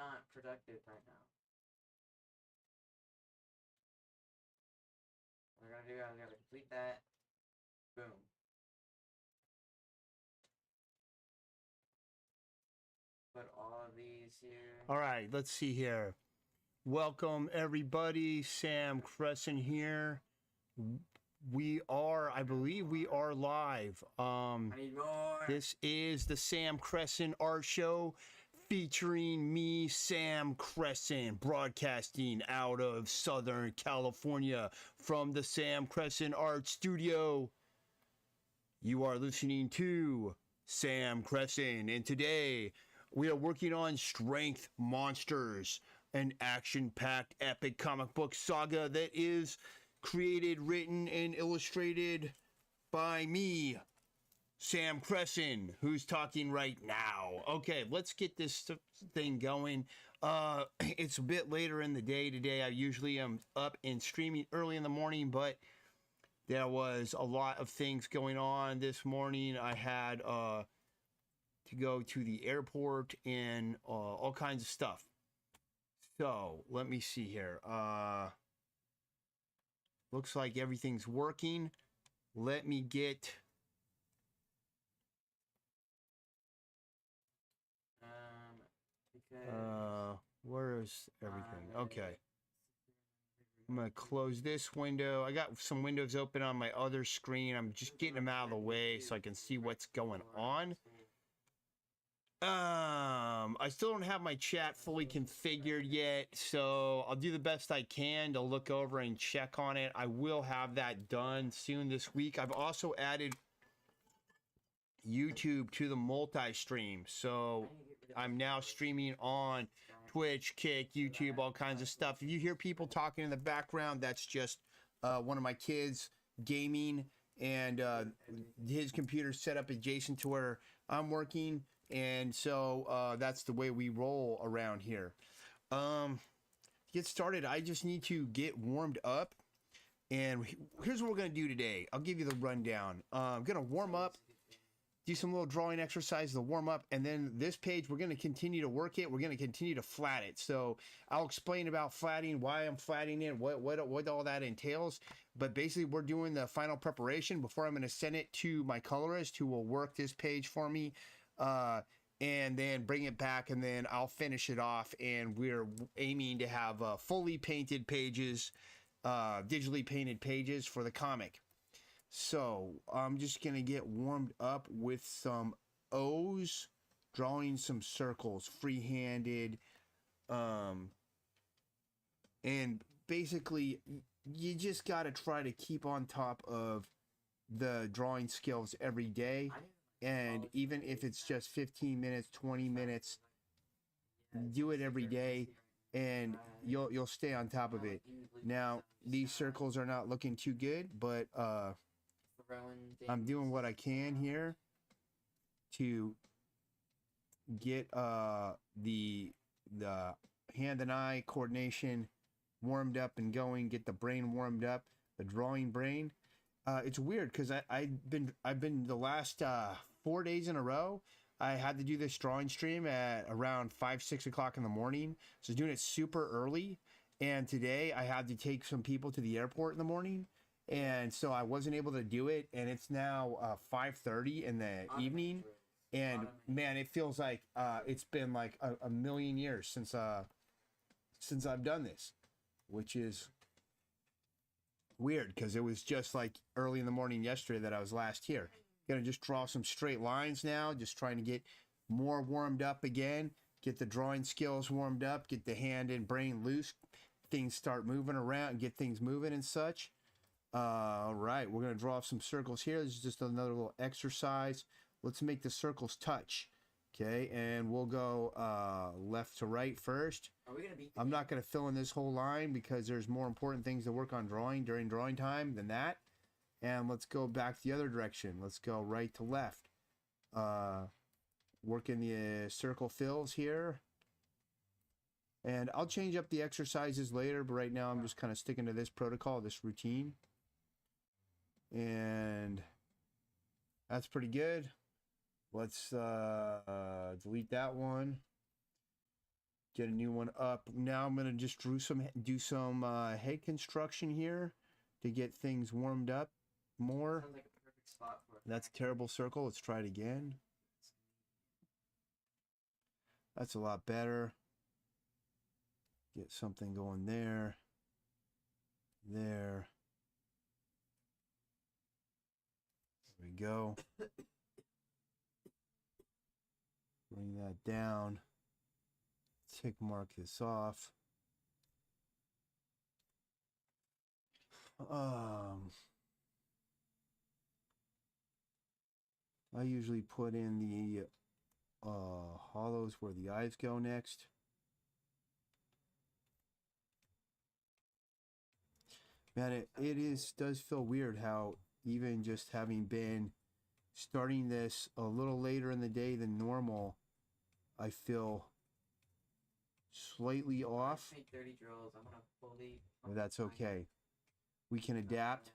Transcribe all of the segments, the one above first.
not productive right now. What we're gonna do, I'm gonna complete that. Boom. Put all of these here. All right, let's see here. Welcome everybody. Sam Crescent here. I believe we are live. I need more. This is the Sam Crescent Art Show featuring me, Sam Crescent, broadcasting out of Southern California from the Sam Crescent Art Studio. You are listening to Sam Crescent, and today we are working on Strength Monsters, an action-packed epic comic book saga that is created, written, and illustrated by me, Sam Crescent, who's talking right now. Okay, let's get this thing going. It's a bit later in the day today. I usually am up and streaming early in the morning, but there was a lot of things going on this morning. I had to go to the airport and all kinds of stuff. So let me see here. Looks like everything's working. Let me get. Where is everything? Okay. I'm gonna close this window. I got some windows open on my other screen. I'm just getting them out of the way so I can see what's going on. I still don't have my chat fully configured yet, so I'll do the best I can to look over and check on it. I will have that done soon this week. I've also added YouTube to the multi-stream, so I'm now streaming on Twitch, Kick, YouTube, all kinds of stuff. If you hear people talking in the background, that's just one of my kids gaming, and his computer's set up adjacent to where I'm working, and so that's the way we roll around here. To get started, I just need to get warmed up, and here's what we're going to do today. I'll give you the rundown. I'm going to warm up, do some little drawing exercises to warm up, and then this page, we're going to continue to work it. We're going to continue to flat it. So I'll explain about flatting, why I'm flatting it, what all that entails. But basically, we're doing the final preparation before I'm going to send it to my colorist, who will work this page for me, and then bring it back, and then I'll finish it off. And we're aiming to have fully painted pages, digitally painted pages for the comic. So I'm just going to get warmed up with some O's, drawing some circles, free-handed. And basically, you just got to try to keep on top of the drawing skills every day. And even if it's just 15 minutes, 20 minutes, do it every day, and you'll stay on top of it. Now, these circles are not looking too good, but I'm doing what I can here to get the hand and eye coordination warmed up and going, get the brain warmed up, the drawing brain. It's weird because I've been the last 4 days in a row, I had to do this drawing stream at around 5-6 o'clock in the morning. So I was doing it super early, and today I had to take some people to the airport in the morning, and so I wasn't able to do it. And it's now 5:30 in the evening, and man, it feels like it's been like a million years since I've done this, which is weird because it was just like early in the morning yesterday that I was last here. Gonna just draw some straight lines now, just trying to get more warmed up again, get the drawing skills warmed up, get the hand and brain loose, things start moving around, get things moving and such. All right, we're gonna draw some circles here. This is just another little exercise. Let's make the circles touch. Okay, and we'll go left to right first. I'm not going to fill in this whole line because there's more important things to work on drawing during drawing time than that. And let's go back the other direction. Let's go right to left. Work in the circle fills here. And I'll change up the exercises later, but right now I'm just kind of sticking to this protocol, this routine. And that's pretty good. Let's delete that one. Get a new one up. Now I'm gonna just do some head construction here to get things warmed up more. Sounds like a perfect spot for it. That's a terrible circle. Let's try it again. That's a lot better. Get something going there. There. There we go. Bring that down. Tick mark this off. I usually put in the hollows where the eyes go next. Man, it does feel weird how even just having been starting this a little later in the day than normal, I feel slightly off. I made 30 drills. I'm gonna fully. But that's okay. We can adapt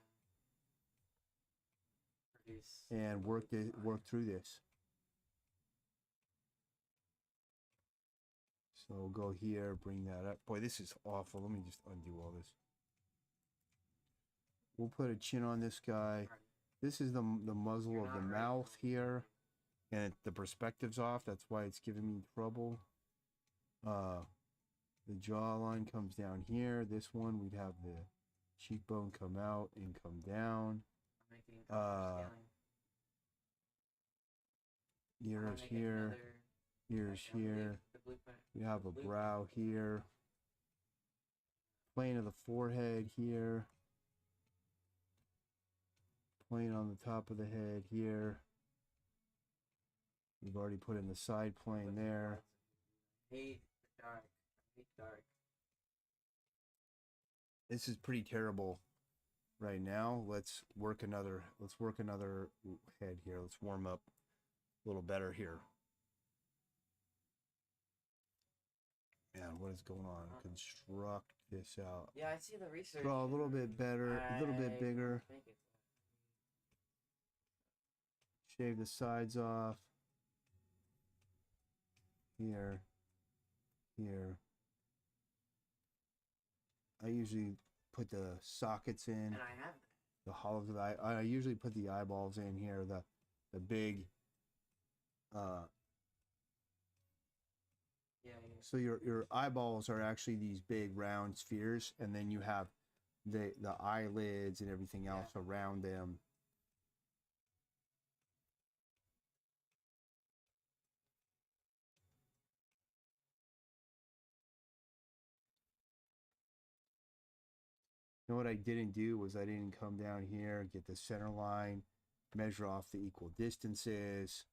and work through this. So we'll go here, bring that up. Boy, this is awful. Let me just undo all this. We'll put a chin on this guy. This is the muzzle of the mouth here, and the perspective's off. That's why it's giving me trouble. The jawline comes down here. This one, we'd have the cheekbone come out and come down. Ears here. Ears here. We have a brow here. Plane of the forehead here. Plane on the top of the head here. We've already put in the side plane there. Hate dark. Hate dark. This is pretty terrible right now. Let's work another head here. Let's warm up a little better here. Man, what is going on? Construct this out. Yeah, I see the research. Draw a little bit better, a little bit bigger. Shave the sides off. Here. Here. I usually put the sockets in. And I have the hollows of the eye. I usually put the eyeballs in here, the big yeah. So your eyeballs are actually these big round spheres, and then you have the eyelids and everything else around them. You know what I didn't do was I didn't come down here, get the center line, measure off the equal distances.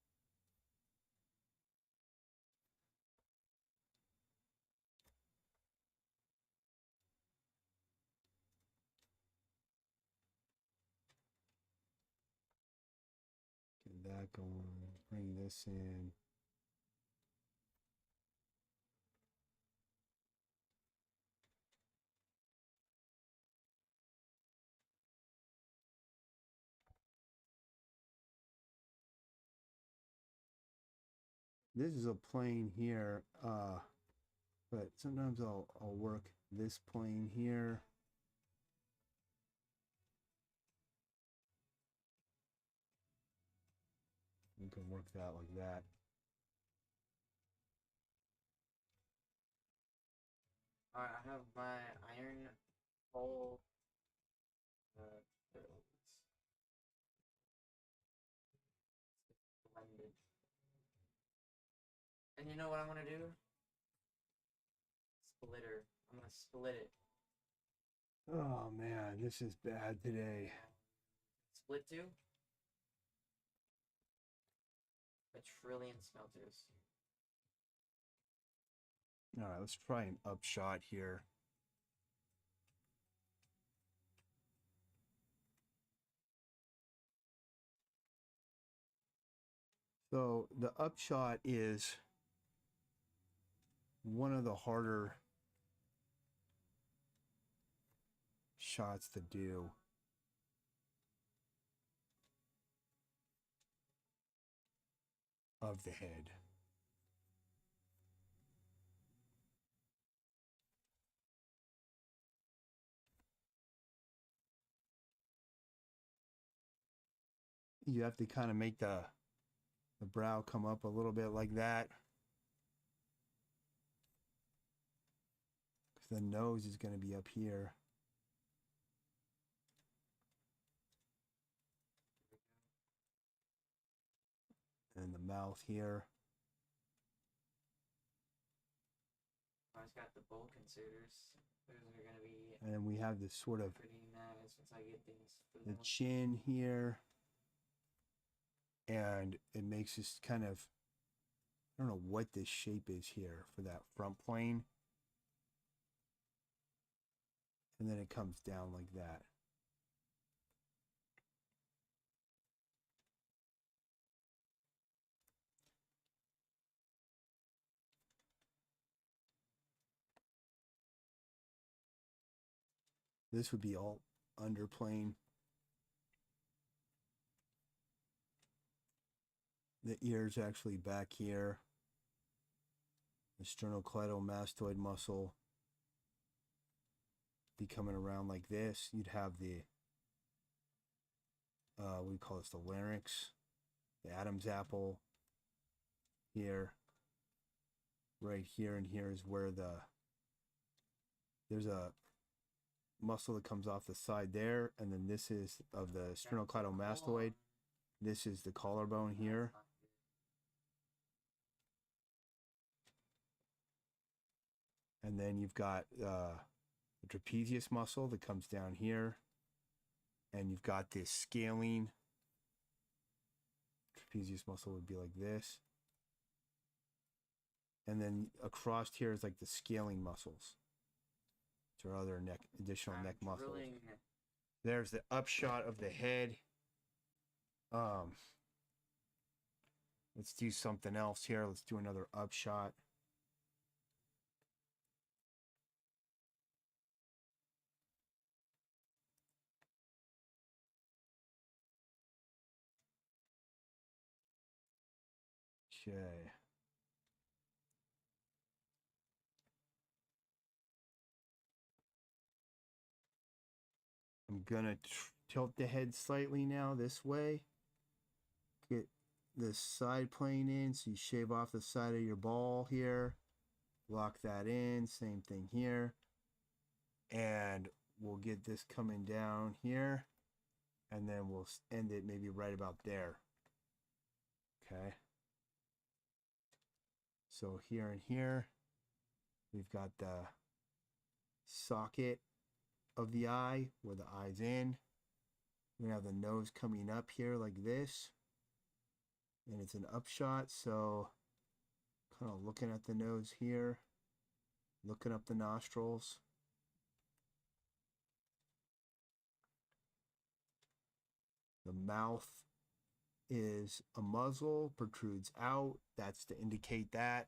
Get that going, bring this in. This is a plane here, but sometimes I'll work this plane here. You can work that like that. Alright, I have my iron hole. Blended. And you know what I'm gonna do? Splitter. I'm gonna split it. Oh man, this is bad today. Split two? A trillion smelters. All right, let's try an upshot here. So the upshot is one of the harder shots to do. Of the head. you have to kind of make the brow come up a little bit like that. Because the nose is going to be up here. And the mouth here. I just got the bowl considers. Those are gonna be. And then we have this sort of pretty nice once I get things. the chin here. And it makes this kind of, I don't know what this shape is here for that front plane. And then it comes down like that. This would be all underplane. The ear's actually back here. The sternocleidomastoid muscle be coming around like this. You'd have the, we call this the larynx, the Adam's apple here. Right here and here is where there's a muscle that comes off the side there, and then this is of the sternocleidomastoid. This is the collarbone here. And then you've got the trapezius muscle that comes down here. And you've got this scalene. Trapezius muscle would be like this. And then across here is like the scaling muscles. Which are other additional neck muscles. There's the upshot of the head. Let's do something else here. Let's do another upshot. Okay. I'm gonna tilt the head slightly now this way. Get this side plane in, so you shave off the side of your ball here. Lock that in, same thing here. And we'll get this coming down here. And then we'll end it maybe right about there. Okay. So here and here, we've got the socket of the eye where the eye's in. We have the nose coming up here like this. And it's an upshot, so kind of looking at the nose here, looking up the nostrils. The mouth is a muzzle, protrudes out. That's to indicate that.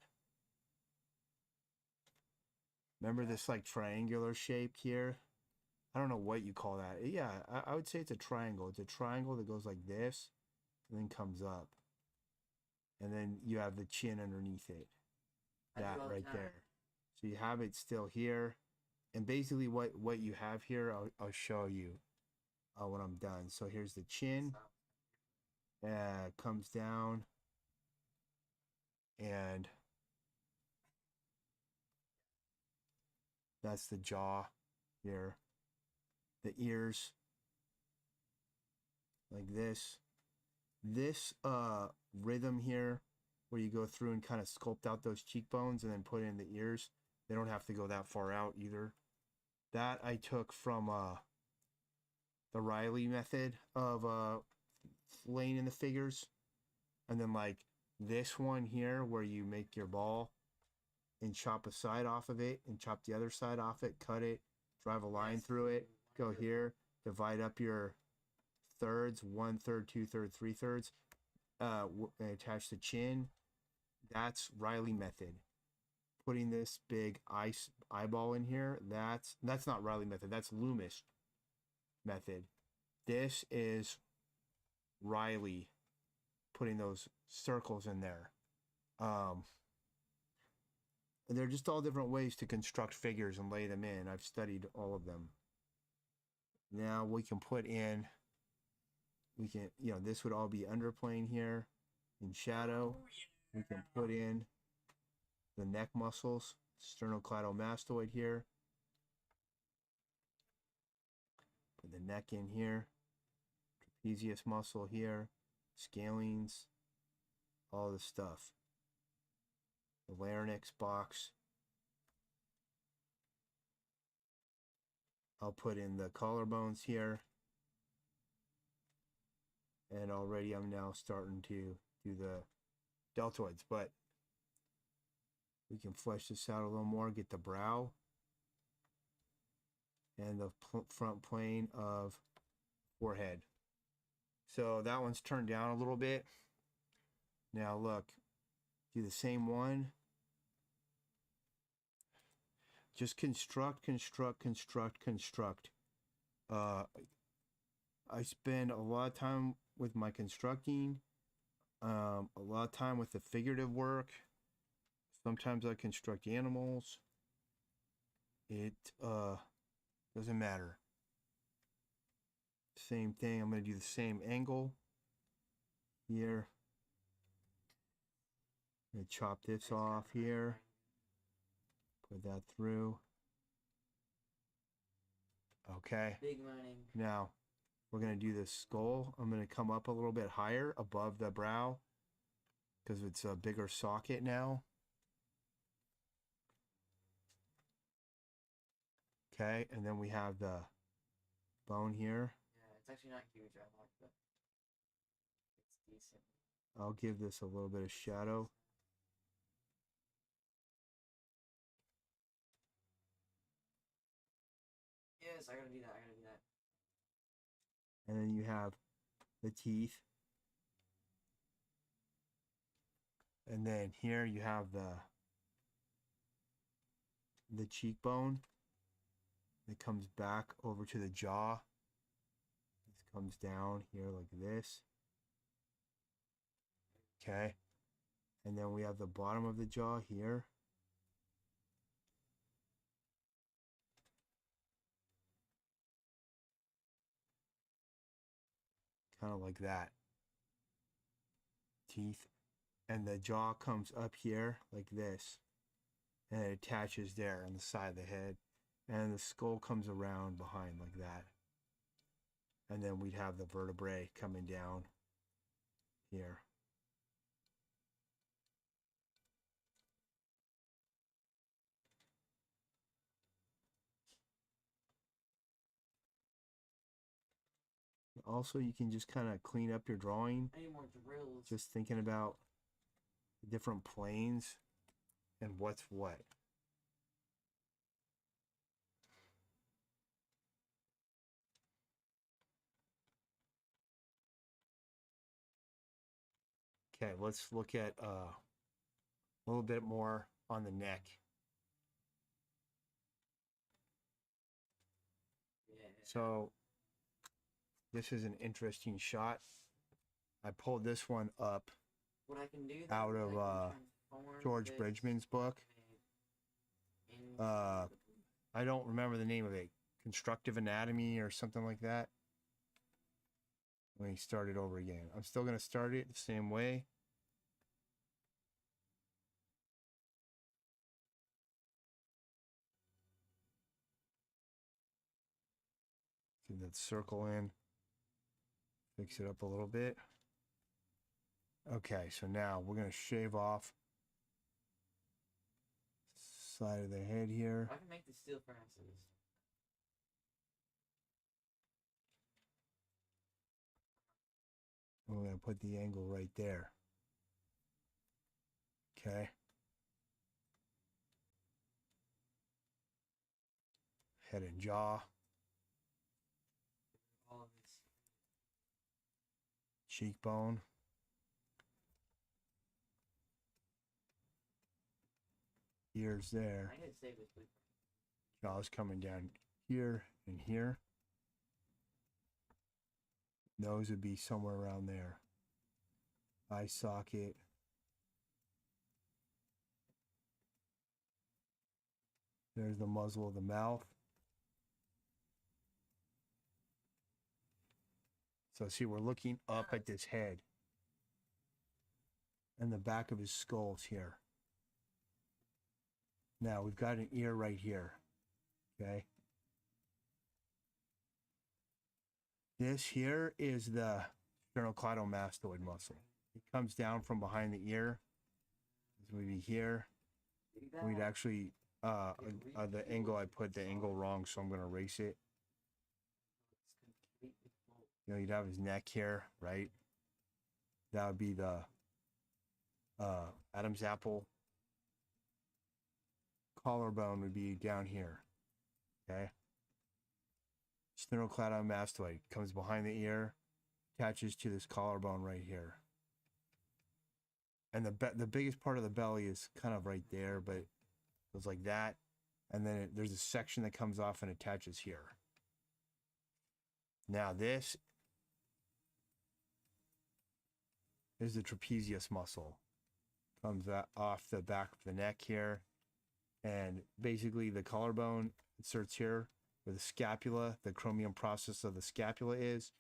Remember this like triangular shape here? I don't know what you call that. Yeah, I would say it's a triangle. It's a triangle that goes like this and then comes up. And then you have the chin underneath it. That right there. So you have it still here. And basically what you have here, I'll show you when I'm done. So here's the chin. Comes down. And that's the jaw here. The ears. Like this. This rhythm here, where you go through and kind of sculpt out those cheekbones and then put in the ears. They don't have to go that far out either. That I took from the Riley method of laying in the figures. And then like this one here, where you make your ball and chop a side off of it and chop the other side off it, cut it, drive a line through it, go here, divide up your thirds, 1/3, 2/3, 3/3, attach the chin. That's Riley method. Putting this big eyeball in here, that's not Riley method, that's Loomis method. This is Riley putting those circles in there. They're just all different ways to construct figures and lay them in. I've studied all of them. Now we can put in we can, this would all be underplane here in shadow. We can put in the neck muscles, sternocleidomastoid here. Put the neck in here, trapezius muscle here, scalenes, all the stuff. The larynx box. I'll put in the collarbones here. And already I'm now starting to do the deltoids, but we can flesh this out a little more, get the brow and the front plane of forehead. So that one's turned down a little bit. Now look, do the same one. Just construct. I spend a lot of time with my constructing, a lot of time with the figurative work. Sometimes I construct animals. It doesn't matter. Same thing. I'm going to do the same angle here. I'm going to chop this off here. Put that through. Okay. Big money. Now, we're going to do the skull. I'm going to come up a little bit higher above the brow because it's a bigger socket now. Okay, and then we have the bone here. Yeah, it's actually not huge. I like that. It's decent. I'll give this a little bit of shadow. Yes, I gotta do that. And then you have the teeth. And then here you have the cheekbone. It comes back over to the jaw. This comes down here like this. Okay. And then we have the bottom of the jaw here. Kind of like that. Teeth. And the jaw comes up here like this. And it attaches there on the side of the head. And the skull comes around behind like that. And then we'd have the vertebrae coming down here. Also, you can just kind of clean up your drawing. I need more drills. Just thinking about the different planes and what's what. Okay, let's look at a little bit more on the neck. Yeah. So this is an interesting shot. I pulled this one up What I can do out of George Bridgman's book. I don't remember the name of it. Constructive Anatomy or something like that. Let me start it over again. I'm still going to start it the same way. Get that circle in. Fix it up a little bit. Okay, so now we're going to shave off side of the head here. I can make the steel furnaces. We're going to put the angle right there. Okay. Head and jaw. All of this. Cheekbone. Ears there. I need to save this blueprint. Jaw's coming down here and here. Nose would be somewhere around there. Eye socket. There's the muzzle of the mouth. So see, we're looking up at this head. And the back of his skull's here. Now we've got an ear right here. Okay. This here is the sternocleidomastoid muscle. It comes down from behind the ear. This would be here. We'd actually, the angle I put the angle wrong, so I'm going to erase it. You know, you'd have his neck here, right? That would be the Adam's apple. Collarbone would be down here. Okay. Sternocleidomastoid comes behind the ear, attaches to this collarbone right here. And the biggest part of the belly is kind of right there, but it goes like that. And then there's a section that comes off and attaches here. Now this is the trapezius muscle. Comes off the back of the neck here. And basically the collarbone inserts here where the scapula, the chromium process of the scapula is.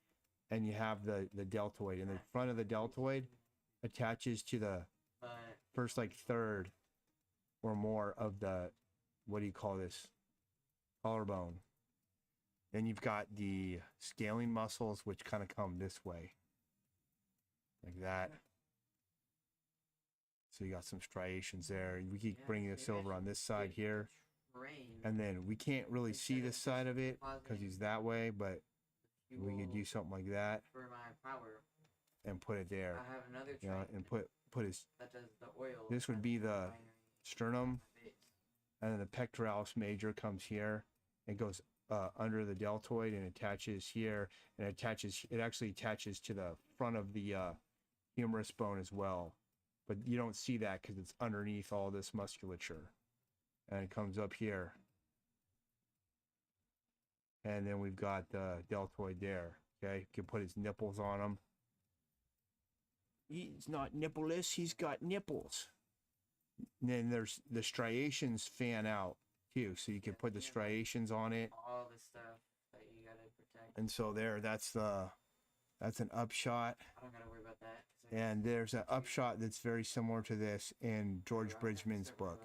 And you have the deltoid. And the front of the deltoid attaches to the first like third or more of the, what do you call this? Collarbone. Then you've got the scaling muscles, which kind of come this way. Like that. So you got some striations there. We keep bringing this over on this side here. And then we can't really see this side of it because he's that way, but we could do something like that. And put it there. You know, and put his, this would be the sternum. And then the pectoralis major comes here. It goes under the deltoid and attaches here. And it actually attaches to the front of the humerus bone as well. But you don't see that because it's underneath all this musculature. And it comes up here. And then we've got the deltoid there. Okay, you can put his nipples on him. He's not nippleless, he's got nipples. And then there's the striations fan out too. So you can put the striations on it. All the stuff that you gotta protect. And so there, that's an upshot. I don't gotta worry about that. And there's an upshot that's very similar to this in George Bridgman's book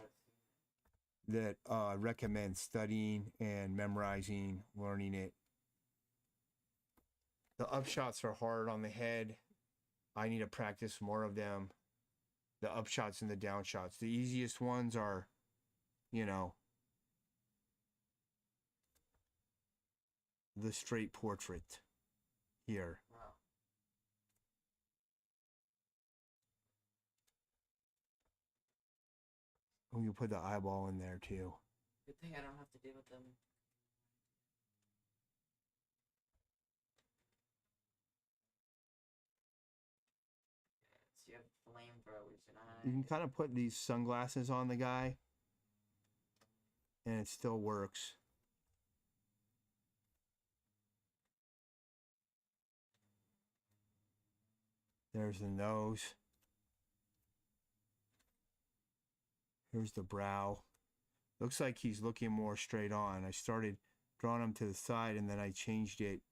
that recommends studying and memorizing, learning it. The upshots are hard on the head. I need to practice more of them. The upshots and the downshots. The easiest ones are, you know, the straight portrait here. Wow. We can put the eyeball in there too. Good thing I don't have to deal with them. So you have flamethrowers and You can kind of put these sunglasses on the guy and it still works. There's the nose. Here's the brow. Looks like he's looking more straight on. I started drawing him to the side and then I changed it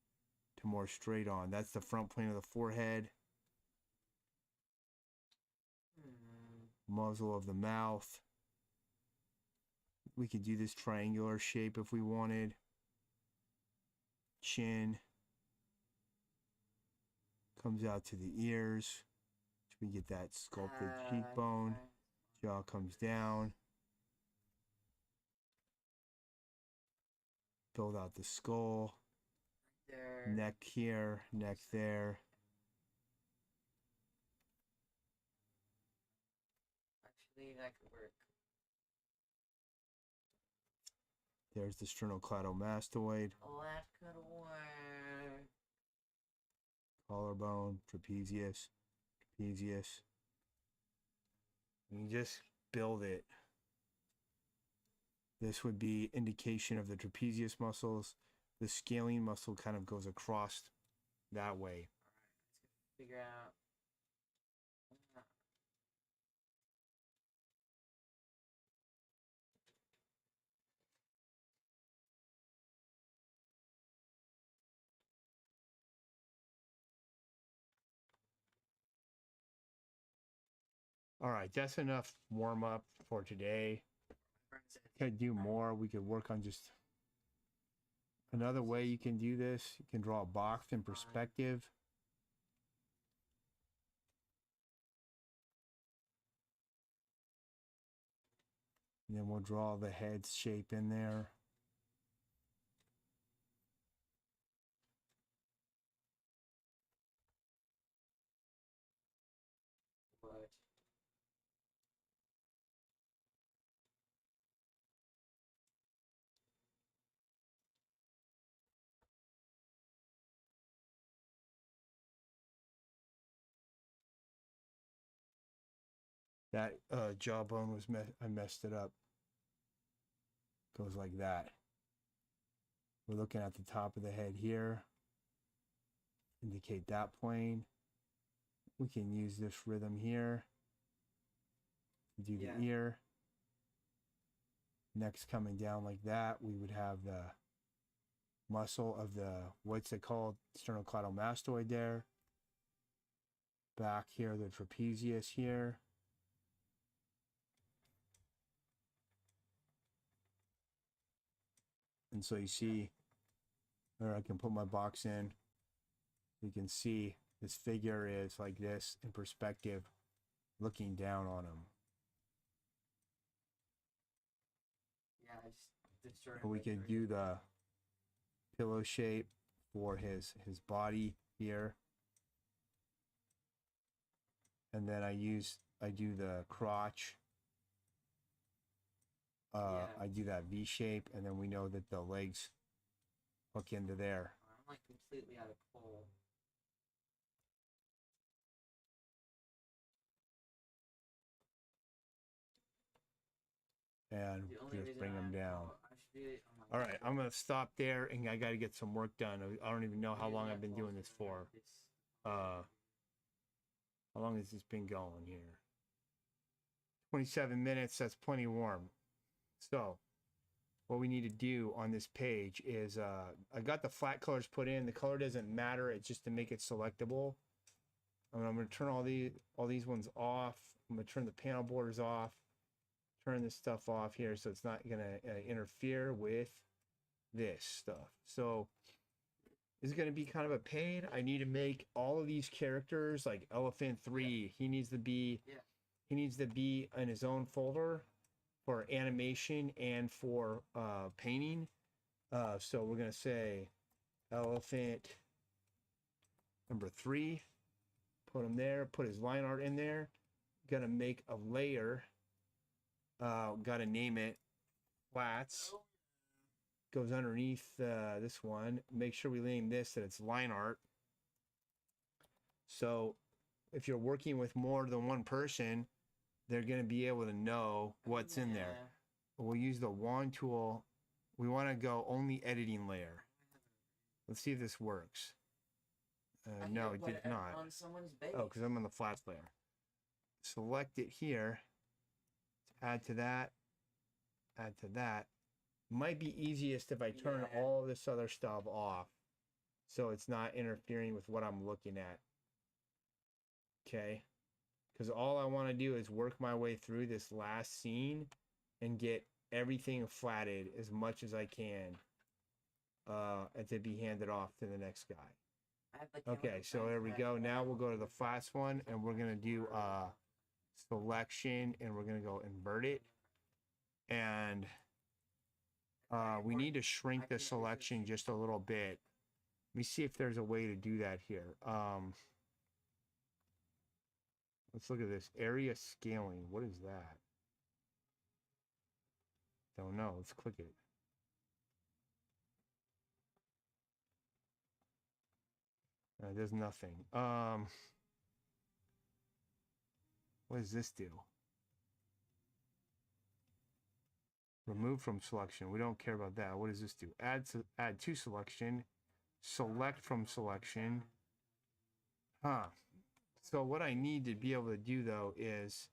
to more straight on. That's the front plane of the forehead. Muzzle of the mouth. We could do this triangular shape if we wanted. Chin. Comes out to the ears. We get that sculpted cheekbone. Jaw comes down. Build out the skull. there. Neck here, neck there. Actually, that could work. There's the sternocleidomastoid. Oh, that could work. Collarbone, trapezius. You just build it. This would be indication of the trapezius muscles. The scaling muscle kind of goes across that way. Let's figure out. All right, that's enough warm up for today. Friend said, Could do more. We could work on just another way you can do this. You can draw a box in perspective. And then we'll draw the head shape in there. what? That jawbone was I messed it up. Goes like that. We're looking at the top of the head here. Indicate that plane. We can use this rhythm here. Do the ear. Next, coming down like that, we would have the muscle of the, what's it called? Sternocleidomastoid there. Back here, the trapezius here. And so you see, or I can put my box in. You can see this figure is like this in perspective, looking down on him. Yeah, I just destroyed. We could do the pillow shape for his body here. And then I do the crotch. I do that V shape, and then we know that the legs hook into there. I'm like completely out of coal. And just bring them down. Oh All right, I'm gonna stop there, and I got to get some work done. I don't even know how long I've been doing this for. How long has this been going here? 27 minutes. That's plenty warm. So what we need to do on this page is I got the flat colors put in. The color doesn't matter. It's just to make it selectable. I'm going to turn all these ones off. I'm going to turn the panel borders off. Turn this stuff off here so it's not going to interfere with this stuff. So this is going to be kind of a pain. I need to make all of these characters like Elephant 3. He needs to be in his own folder for animation and for painting. So we're going to say Elephant number 3. Put him there. Put his line art in there. Going to make a layer. Got to name it Flats. Goes underneath this one. Make sure we name this that it's line art. So if you're working with more than one person, they're going to be able to know what's in there. We'll use the wand tool. We want to go only editing layer. Let's see if this works. No, it did not. Oh, because I'm on the flats layer. Select it here. Add to that. Add to that. Might be easiest if I turn all this other stuff off, so it's not interfering with what I'm looking at. Okay. Because all I want to do is work my way through this last scene and get everything flatted as much as I can and to be handed off to the next guy. Okay, so there we go. Now we'll go to the flats one, and we're going to do selection, and we're going to go invert it. And we need to shrink the selection just a little bit. Let me see if there's a way to do that here. Let's look at this. Area scaling. What is that? Don't know. Let's click it. There's nothing. What does this do? Remove from selection. We don't care about that. What does this do? Add to selection. Select from selection. So what I need to be able to do though is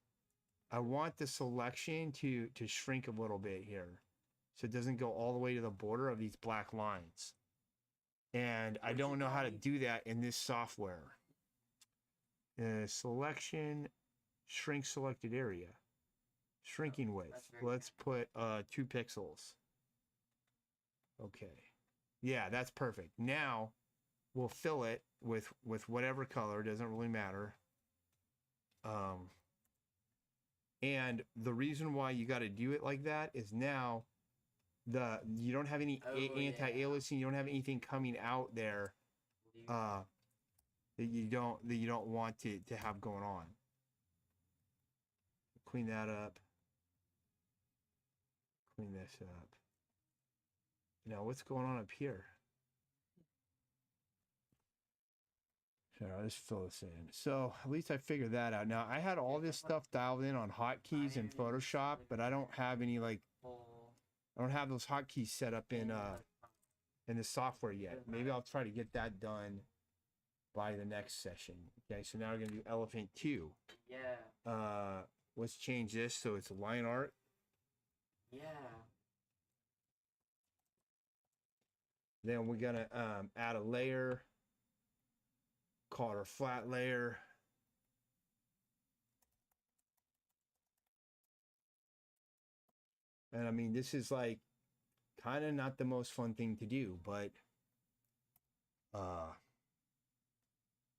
I want the selection to shrink a little bit here. So it doesn't go all the way to the border of these black lines. And I don't know how to do that in this software. Selection, Shrink selected area. Shrinking width. that's very Let's put 2 pixels. Okay. Yeah, that's perfect. Now we'll fill it with whatever color, doesn't really matter. And the reason why you got to do it like that is now you don't have any anti-aliasing, you don't have anything coming out there that you don't want to have going on. Clean that up. Clean this up. Now what's going on up here? Sure, I'll just fill this in. So at least I figured that out. Now I had all this stuff dialed in on hotkeys in Photoshop, but I don't have any I don't have those hotkeys set up in the software yet. Maybe I'll try to get that done by the next session. Okay, so now we're gonna do elephant 2. Yeah. Let's change this so it's line art. Yeah. Then we're gonna add a layer. Call it our flat layer. And I mean, this is like kind of not the most fun thing to do, but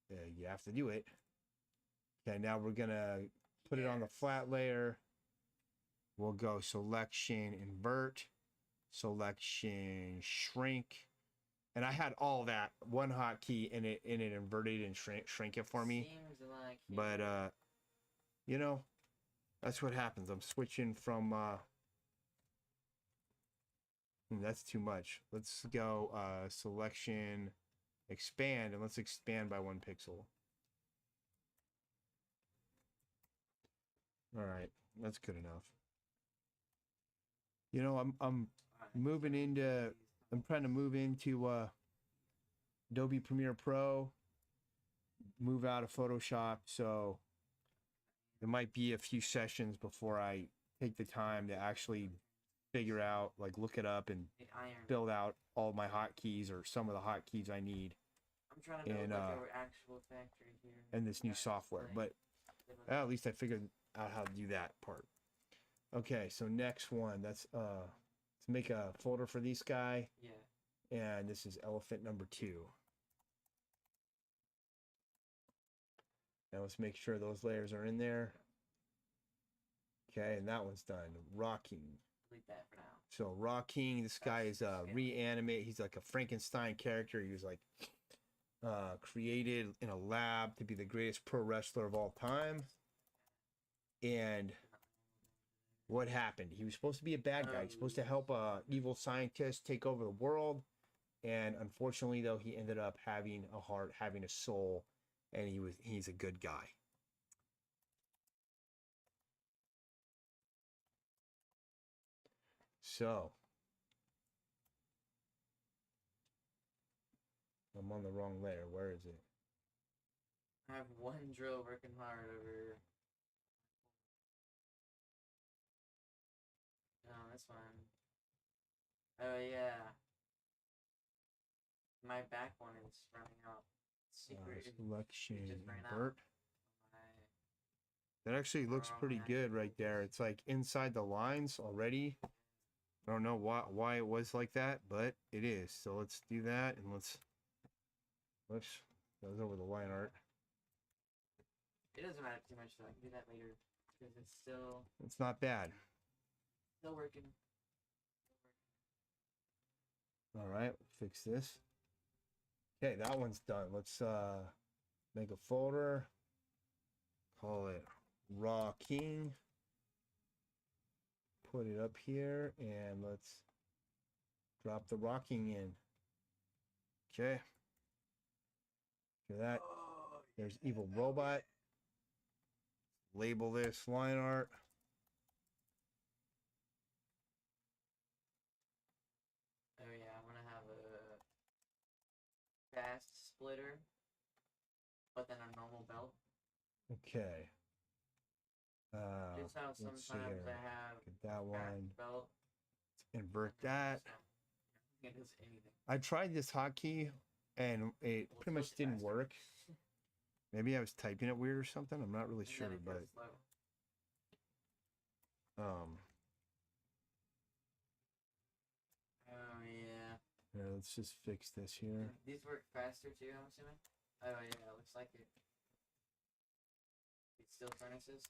you have to do it. Okay, now we're gonna put it on the flat layer. We'll go selection, invert, selection, shrink. And I had all that one hotkey and it inverted and shrank it for me. Seems like But you know, that's what happens. I'm switching from that's too much. Let's go selection, expand, and let's expand by 1 pixel. All right, that's good enough. You know, I'm moving into, I'm trying to move into Adobe Premiere Pro, move out of Photoshop, so there might be a few sessions before I take the time to actually figure out, like look it up and build out all my hotkeys or some of the hotkeys I need. I'm trying to build like our actual factory here. And this new software, but at least I figured out how to do that part. Okay, so next one, that's let's make a folder for this guy. Yeah. And this is elephant number 2. Now let's make sure those layers are in there. Okay, and that one's done. Rocking. Delete that for now. So Rocking, this guy is reanimate. He's like a Frankenstein character. He was like created in a lab to be the greatest pro wrestler of all time. And what happened? He was supposed to be a bad guy. He's supposed to help a evil scientist take over the world. And unfortunately, though, he ended up having a heart, having a soul, and he's a good guy. So I'm on the wrong layer. Where is it? I have one drill working hard over here. No, that's fine. Oh yeah. My back one is running out. Secret. Selection, just ran out. invert. That actually looks pretty good right there. It's like inside the lines already. I don't know why it was like that, but it is. So let's do that, and let's goes over the line art. It doesn't matter too much though. I can do that later because it's still It's not bad. working. All right, fix this. Okay, that one's done. Let's make a folder. Call it Rocking. Put it up here, and let's drop the Rocking in. Okay. After that, there's Evil Robot. Label this line art. Oh yeah, I want to have a fast splitter, but then a normal belt. Okay. Just how let's see sometimes here. I have Get that fast one. belt. Invert that. It does anything. I tried this hotkey and it pretty much didn't work. Maybe I was typing it weird or something. I'm not really And sure, then it but goes slow. Oh yeah. yeah, let's just fix this here. These work faster too, I'm assuming. Oh yeah, looks like it. It's still furnaces.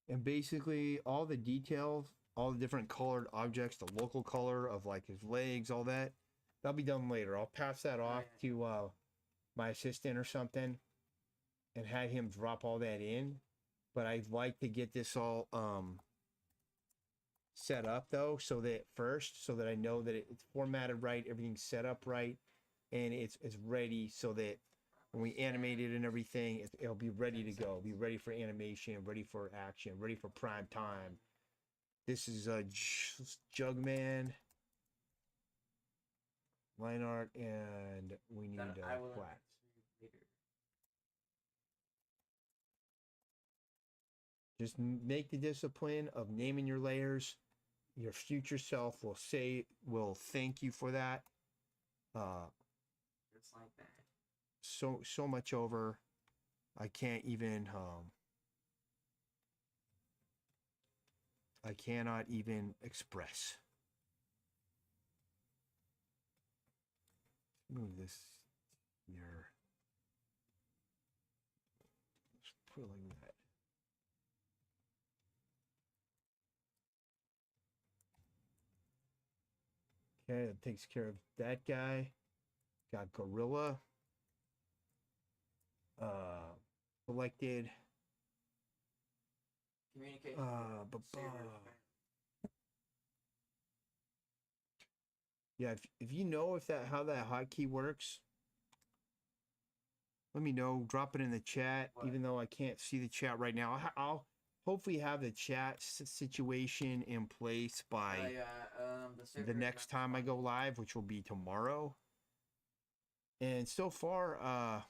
And basically all the details, all the different colored objects, the local color of like his legs, all that, that'll be done later. I'll pass that off to my assistant or something and have him drop all that in. But I'd like to get this all set up though, so that I know that it's formatted right, everything's set up right, and it's ready so that when we animate it and everything, it'll be ready to go, be ready for animation, ready for action, ready for prime time. This is a Jugman line art, and we need flat. Just make the discipline of naming your layers. Your future self will thank you for that. It's like that. So much over. I can't even I cannot even express. Move this here. Let's put it like that. Okay, that takes care of that guy. Got Gorilla. Selected. Communication. Yeah, if you know how that hotkey works, let me know. Drop it in the chat. What? Even though I can't see the chat right now, I'll hopefully have the chat situation in place by the next time I go live, which will be tomorrow. And so far, I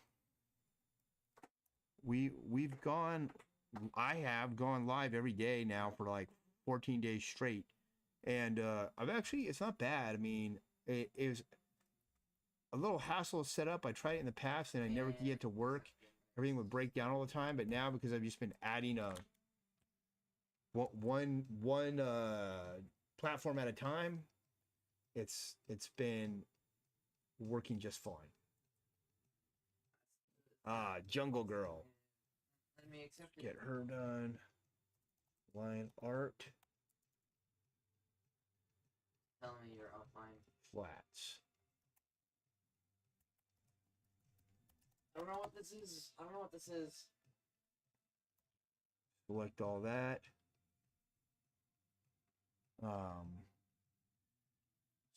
have gone live every day now for like 14 days straight. And it's not bad. I mean, it was a little hassle to set up. I tried it in the past and I never could get it to work. Everything would break down all the time. But now, because I've just been adding one platform at a time, it's been working just fine. Jungle Girl. Let me accept it. Get her done. Line art. Tell me you're offline. Flats. I don't know what this is. Select all that.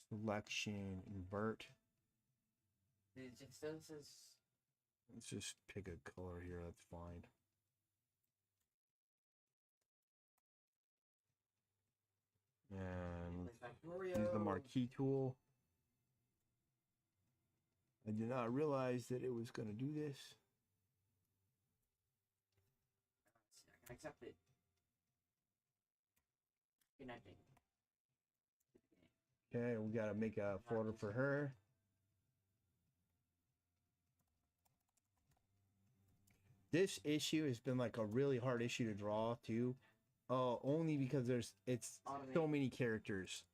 Selection, invert. It just says. Let's just pick a color here. That's fine. And use the marquee tool. I did not realize that it was going to do this. I can accept it. Connecting. Okay, we got to make a folder for her. This issue has been like a really hard issue to draw too. Only because it's so many characters.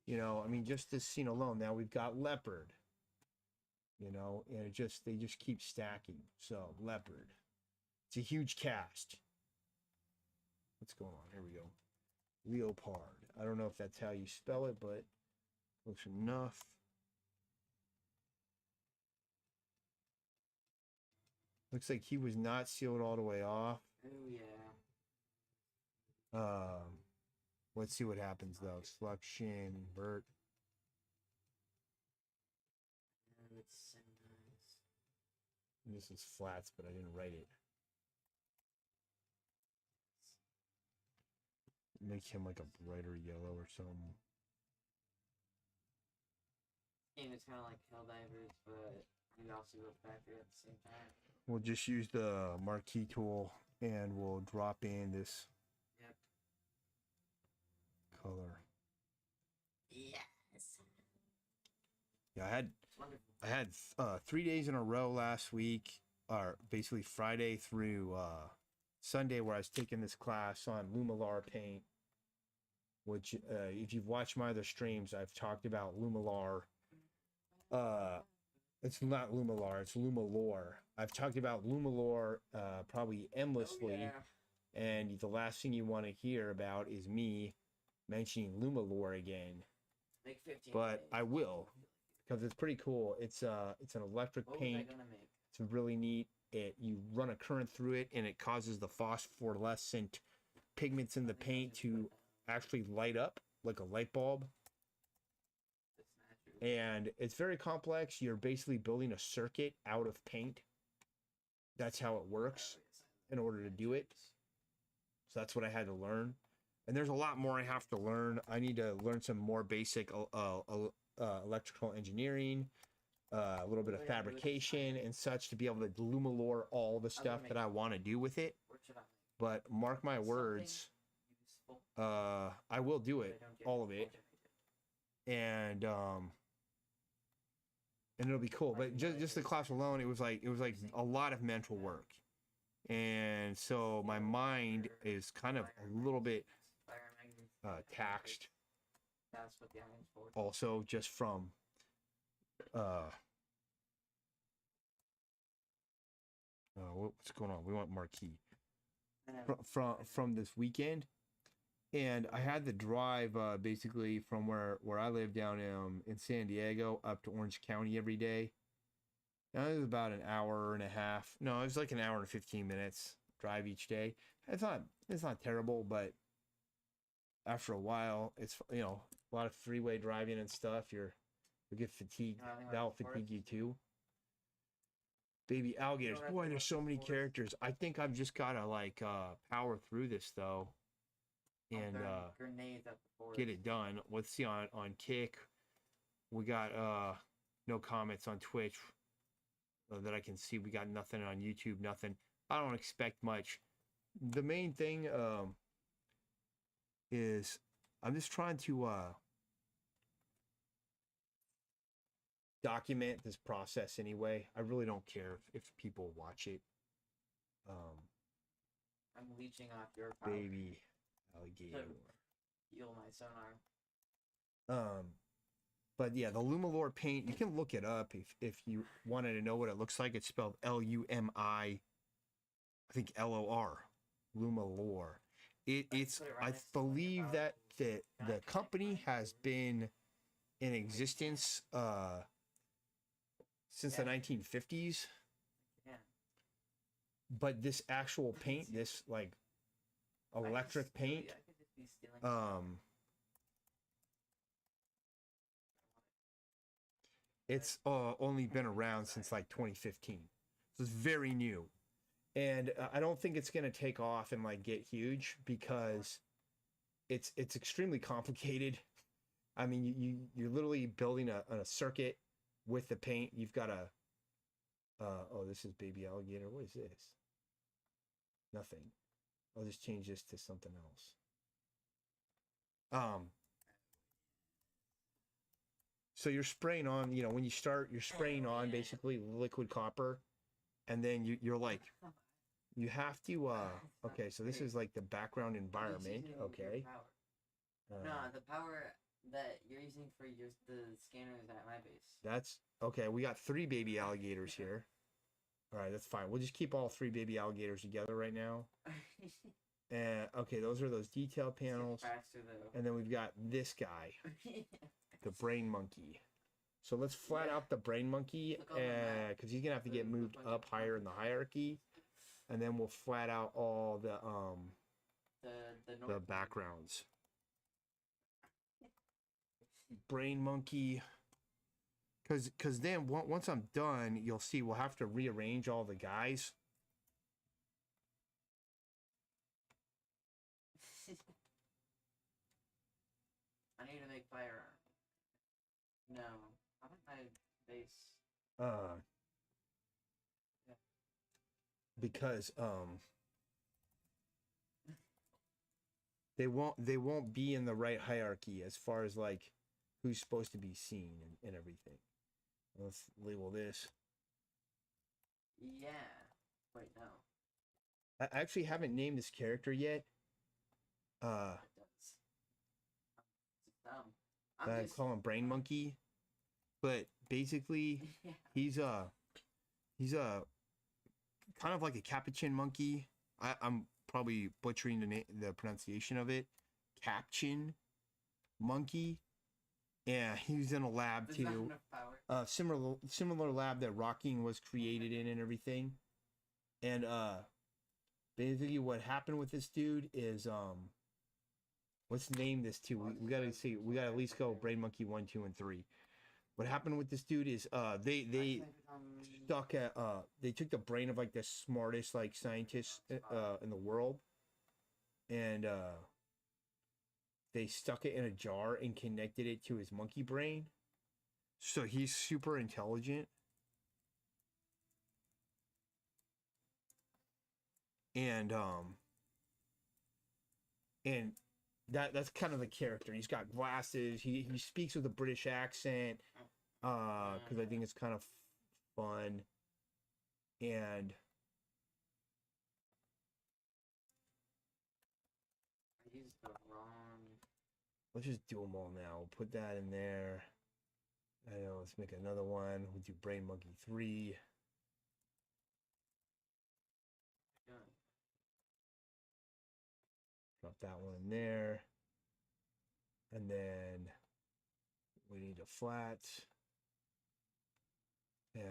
You know, I mean, just this scene alone. Now we've got Leopard. You know, and they just keep stacking. So Leopard. It's a huge cast. What's going on? Here we go. Leopard. I don't know if that's how you spell it, but close enough. Looks like he was not sealed all the way off. Oh yeah. Let's see what happens though. Selection, invert. It's so nice. This is flats, but I didn't write it. Make him like a brighter yellow or something. Game is kind of like Helldivers, but you also go factory at the same time. We'll just use the marquee tool and we'll drop in this color. Yes. Yeah, I had 3 days in a row last week or basically Friday through Sunday, where I was taking this class on Lumilar paint, which if you've watched my other streams, I've talked about Lumilar. It's not Lumilar, it's Lumalore. I've talked about Lumalore probably endlessly, and the last thing you want to hear about is me mentioning Lumalore again. Make 15 But days. I will, because it's pretty cool. It's an electric What paint. was I gonna make? It's really neat. You run a current through it, and it causes the phosphorescent pigments in the paint to actually light up like a light bulb. It's not true. And it's very complex. You're basically building a circuit out of paint. That's how it works in order to do it. So that's what I had to learn. And there's a lot more I have to learn. I need to learn some more basic electrical engineering, a little bit of fabrication and such to be able to Lumalore all the stuff that I want to do with it. What should I make? But mark my words, Useful. I will do I it, don't get all of it, and it'll be cool. But just the class alone, it was like a lot of mental work, and so my mind is kind of a little bit taxed. That's what the iron's for. Also, just from what's going on? We want marquee from this weekend, and I had to drive basically from where I live down in San Diego up to Orange County every day. Now it was about an hour and a half. No, it was like an hour and 15 minutes drive each day. It's not terrible, but after a while, it's a lot of freeway driving and stuff. You get fatigued. That'll fatigue you too. Baby alligators. Boy, there's so many characters. I think I've just gotta power through this though, and grenades at the forest. get it done. Let's see on Kick. We got no comments on Twitch that I can see. We got nothing on YouTube. Nothing. I don't expect much. The main thing is I'm just trying to document this process anyway. I really don't care if people watch it. I'm leeching off your power. Baby alligator. Heal my sonar. But yeah, the Lumalore paint, you can look it up if you wanted to know what it looks like. It's spelled LumI, I think LOR, Lumalore. It's I believe that the company has been in existence since the 1950s. Yeah. But this actual paint, this electric paint, I could just be stealing it's only been around since 2015, so it's very new, and I don't think it's gonna take off and get huge because it's extremely complicated. I mean, you're literally building a circuit with the paint. You've got a oh, this is baby alligator. What is this? Nothing. I'll just change this to something else. So you're spraying on, when you start, you're spraying on basically liquid copper, and then you have to, okay, so this is the background environment, okay. No, the power that you're using for the scanners at my base. That's, okay, we got 3 baby alligators here. All right, that's fine. We'll just keep all 3 baby alligators together right now. And, okay, those are those detail panels. Faster, though. And then we've got this guy. The brain monkey. So let's flat out the brain monkey because he's gonna have to get moved up higher in the hierarchy, and then we'll flat out all the backgrounds. Brain monkey. Because then once I'm done, you'll see we'll have to rearrange all the guys. I need to make firearms. No, I want my base. Because they won't be in the right hierarchy as far as who's supposed to be seen and everything. Let's label this. Yeah. Wait, no. I actually haven't named this character yet. It does. It's dumb. I call him Brain Monkey, but basically Yeah. he's a kind of like a capuchin monkey. I'm probably butchering the pronunciation of it. Capchin monkey. Yeah, he's in a lab There's not too. enough power. Similar lab that Rocking was created in and everything. And basically what happened with this dude is let's name this too. We gotta see. We gotta at least go Brain Monkey 1, 2, and 3. What happened with this dude is they stuck at they took the brain of like the smartest like scientist in the world, and they stuck it in a jar and connected it to his monkey brain. So he's super intelligent. And that's kind of the character. He's got glasses. He speaks with a British accent. Because I think it's kind of fun. And I used the wrong. let's just do them all now. We'll put that in there. I know, let's make another one. We'll do Brain Monkey 3. Gun. Drop that one in there. And then we need a flat. And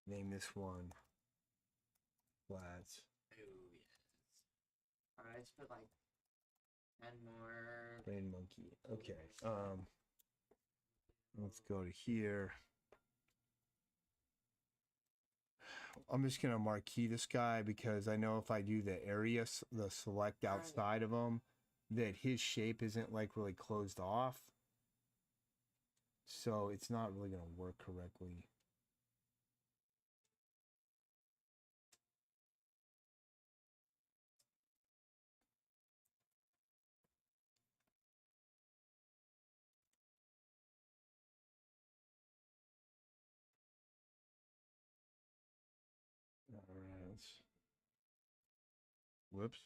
name this one flats. Oh yes. Alright, let's put like 10 more. Brain Monkey. Okay. Let's go to here. I'm just gonna marquee this guy because I know if I do the area, the select outside of him, that his shape isn't like really closed off. So it's not really gonna work correctly. All right. Whoops.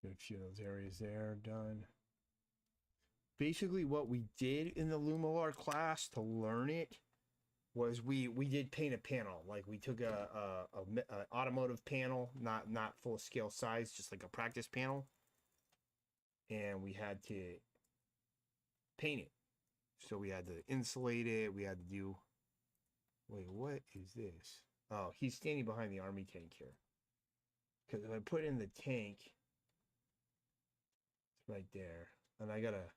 Get a few of those areas there done. Basically, what we did in the Lumilar class to learn it was we did paint a panel. Like we took a automotive panel, not full scale size, just like a practice panel, and we had to paint it. So we had to insulate it. We had to do. Wait, what is this? Oh, he's standing behind the army tank here. Because if I put in the tank, it's right there, and I'm gonna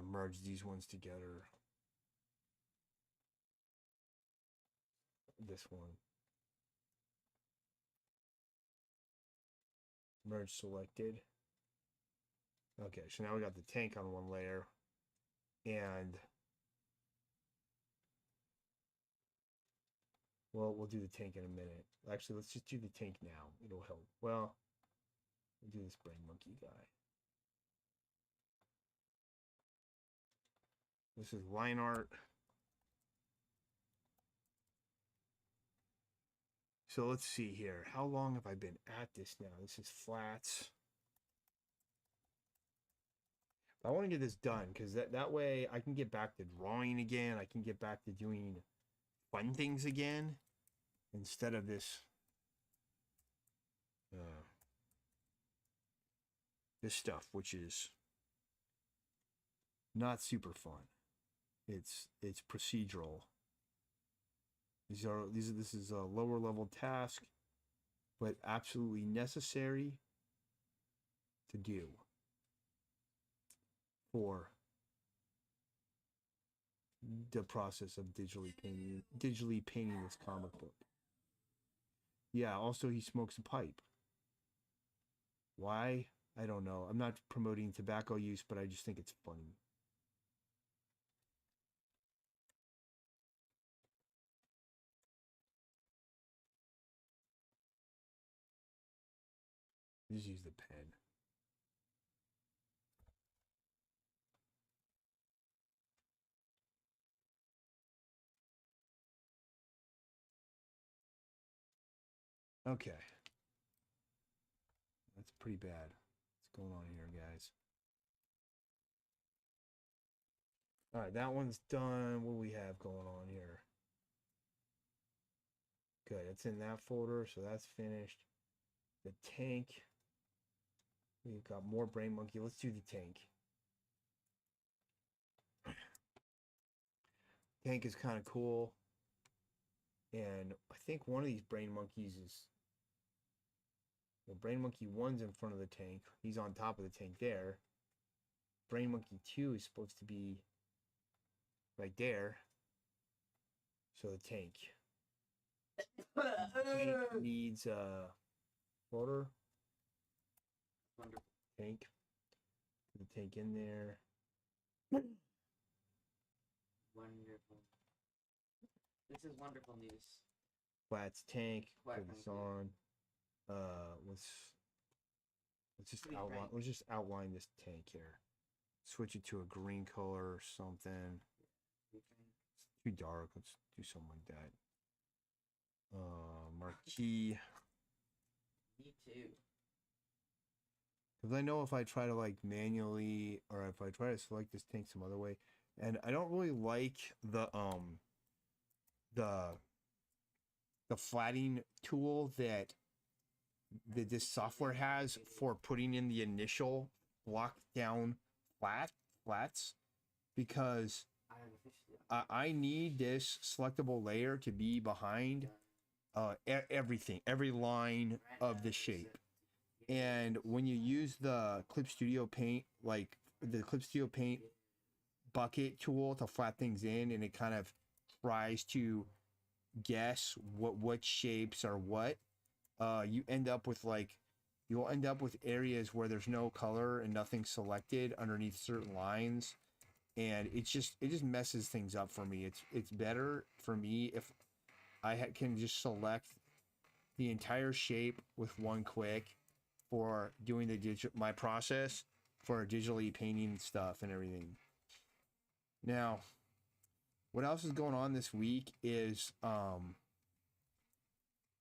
merge these ones together. This one. Merge selected. Okay, so now we got the tank on one layer. And well, we'll do the tank in a minute. Actually, let's just do the tank now. It'll help. Well, we'll do this Brain Monkey guy. This is line art. So let's see here. How long have I been at this now? This is flats. I want to get this done because that way I can get back to drawing again. I can get back to doing fun things again instead of this this stuff, which is not super fun. It's procedural. This is a lower level task, but absolutely necessary to do for the process of digitally painting this comic book. Yeah, also he smokes a pipe. Why? I don't know. I'm not promoting tobacco use, but I just think it's funny. Just use the pen. Okay. That's pretty bad. What's going on here, guys? All right, that one's done. What do we have going on here? Good. It's in that folder, so that's finished. The tank. We've got more Brain Monkey. Let's do the tank. Tank is kind of cool. And I think one of these Brain Monkeys is... Well, Brain Monkey 1's in front of the tank. He's on top of the tank there. Brain Monkey 2 is supposed to be right there. So the tank. Tank needs water. Wonderful. Tank. Put the tank in there. Wonderful. This is wonderful news. Flats tank. Quite Put this frankly. on. Let's just Pretty outline. frank. Let's just outline this tank here. Switch it to a green color or something. It's too dark. Let's do something like that. Marquee. Me too. Because I know if I try to like manually, or if I try to select this tank some other way, and I don't really like the flatting tool that this software has for putting in the initial block down flats, because I am officially I need this selectable layer to be behind everything, every line of the shape. And when you use the Clip Studio Paint, like the Clip Studio Paint bucket tool to flat things in, and it kind of tries to guess what shapes are what, you end up with you'll end up with areas where there's no color and nothing selected underneath certain lines, and it just messes things up for me. It's better for me if I can just select the entire shape with one click for doing my process for digitally painting stuff and everything. Now, what else is going on this week is I'm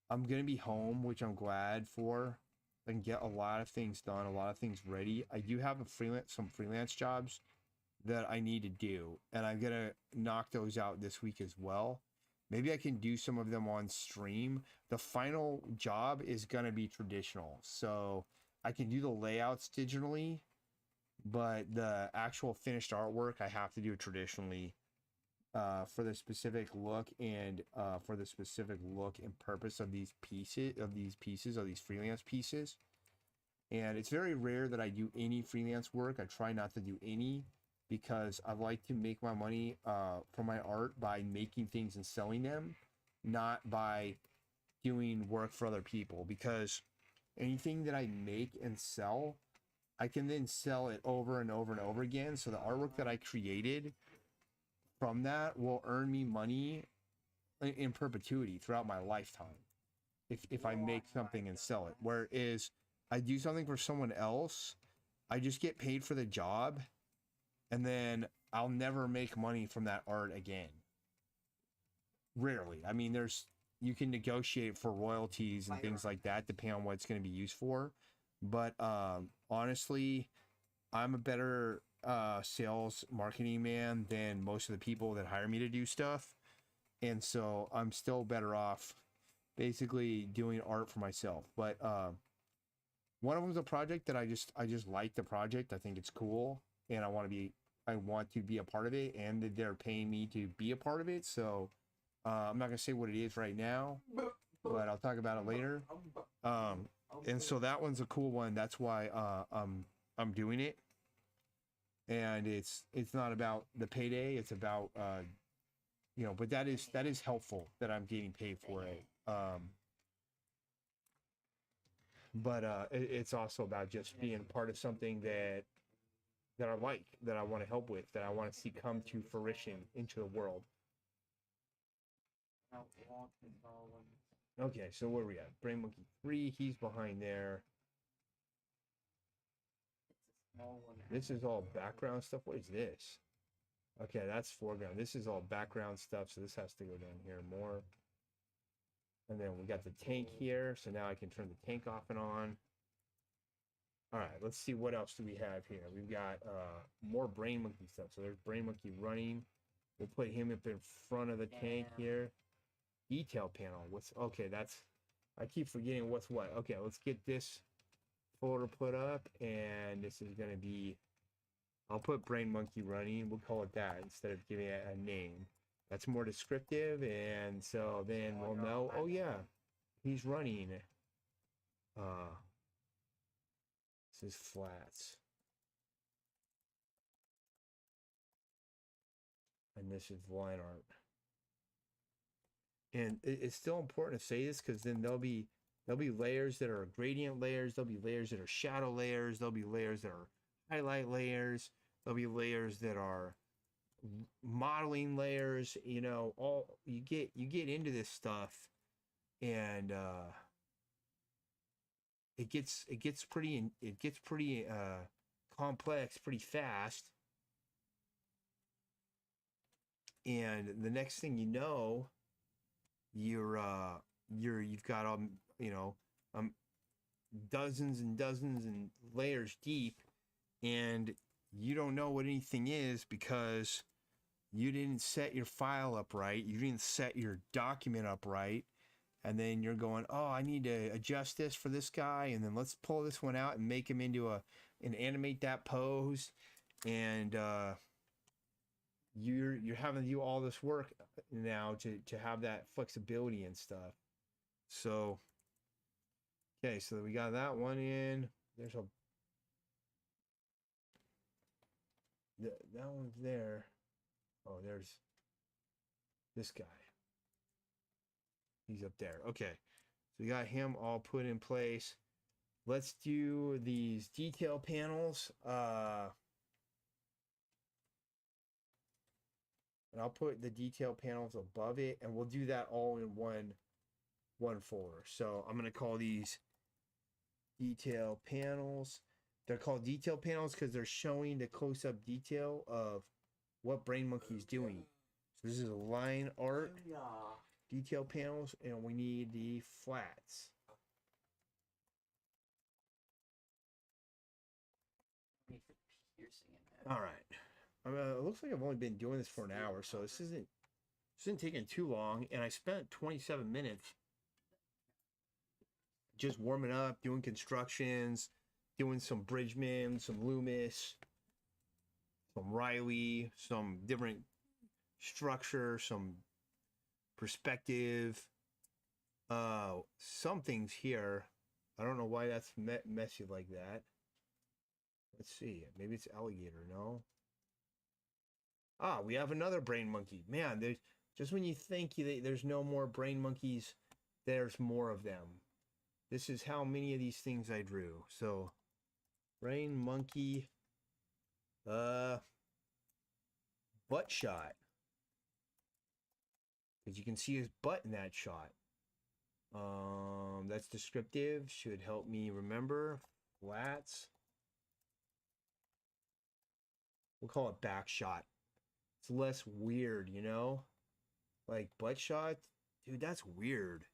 gonna be home, which I'm glad for. I can get a lot of things done, a lot of things ready. I do have some freelance jobs that I need to do, and I'm gonna knock those out this week as well. Maybe I can do some of them on stream. The final job is gonna be traditional, so I can do the layouts digitally, but the actual finished artwork I have to do traditionally for the specific look and purpose of these freelance pieces. And it's very rare that I do any freelance work. I try not to do any, because I like to make my money from my art by making things and selling them, not by doing work for other people. Because anything that I make and sell, I can then sell it over and over and over again. So the artwork that I created from that will earn me money in perpetuity throughout my lifetime if I make something and sell it. Whereas I do something for someone else, I just get paid for the job, and then I'll never make money from that art again. Rarely. I mean, you can negotiate for royalties and things like that depending on what it's going to be used for. But honestly, I'm a better sales marketing man than most of the people that hire me to do stuff. And so I'm still better off basically doing art for myself. But one of them is a project that I just like the project. I think it's cool, and I want to be a part of it, and they're paying me to be a part of it. So I'm not gonna say what it is right now, but I'll talk about it later. And so that one's a cool one. That's why I'm doing it. And it's not about the payday. It's about but that is helpful that I'm getting paid for it. But it's also about just being part of something that I like, that I want to help with, that I want to see come to fruition into the world. Okay, so where are we at? Brain Monkey 3, he's behind there. small one. This is all background stuff. What is this? Okay, that's foreground. This is all background stuff, so this has to go down here more. And then we got the tank here, so now I can turn the tank off and on. All right, let's see what else do we have here. We've got more Brain Monkey stuff. So there's Brain Monkey running. We'll put him up in front of the tank here. Detail panel. What's okay? That's I keep forgetting what's what. Okay, let's get this folder put up, and this is gonna be. I'll put Brain Monkey running. We'll call it that instead of giving it a name. That's more descriptive, and so then we'll know. Oh yeah, he's running. This is flats. And this is line art. And it's still important to say this because then there'll be layers that are gradient layers, there'll be layers that are shadow layers, there'll be layers that are highlight layers, there'll be layers that are modeling layers, you know, all you get into this stuff, and it gets pretty complex pretty fast. And the next thing you know, you've got dozens and dozens and layers deep, and you don't know what anything is because you didn't set your file up right, you didn't set your document up right, and then you're going, oh, I need to adjust this for this guy, and then let's pull this one out and make him into and animate that pose, and you're having to do all this work now to have that flexibility and stuff. So okay, so we got that one in. There's that one's there. Oh, there's this guy. He's up there. Okay, so we got him all put in place. Let's do these detail panels. And I'll put the detail panels above it, and we'll do that all in one folder. So I'm going to call these detail panels. They're called detail panels because they're showing the close-up detail of what Brain Monkey is doing. So this is a line art detail panels, and we need the flats. All right. It looks like I've only been doing this for an hour, so this isn't taking too long, and I spent 27 minutes just warming up, doing constructions, doing some Bridgman, some Loomis, some Riley, some different structure, some perspective, some things here. I don't know why that's messy like that. Let's see, maybe it's alligator, no? Ah, we have another Brain Monkey. Man, there's just when you think there's no more Brain Monkeys, there's more of them. This is how many of these things I drew. So, Brain Monkey, butt shot. Because you can see his butt in that shot. That's descriptive. Should help me remember. Flats. We'll call it back shot. It's less weird, you know? Like butt shot? Dude, that's weird.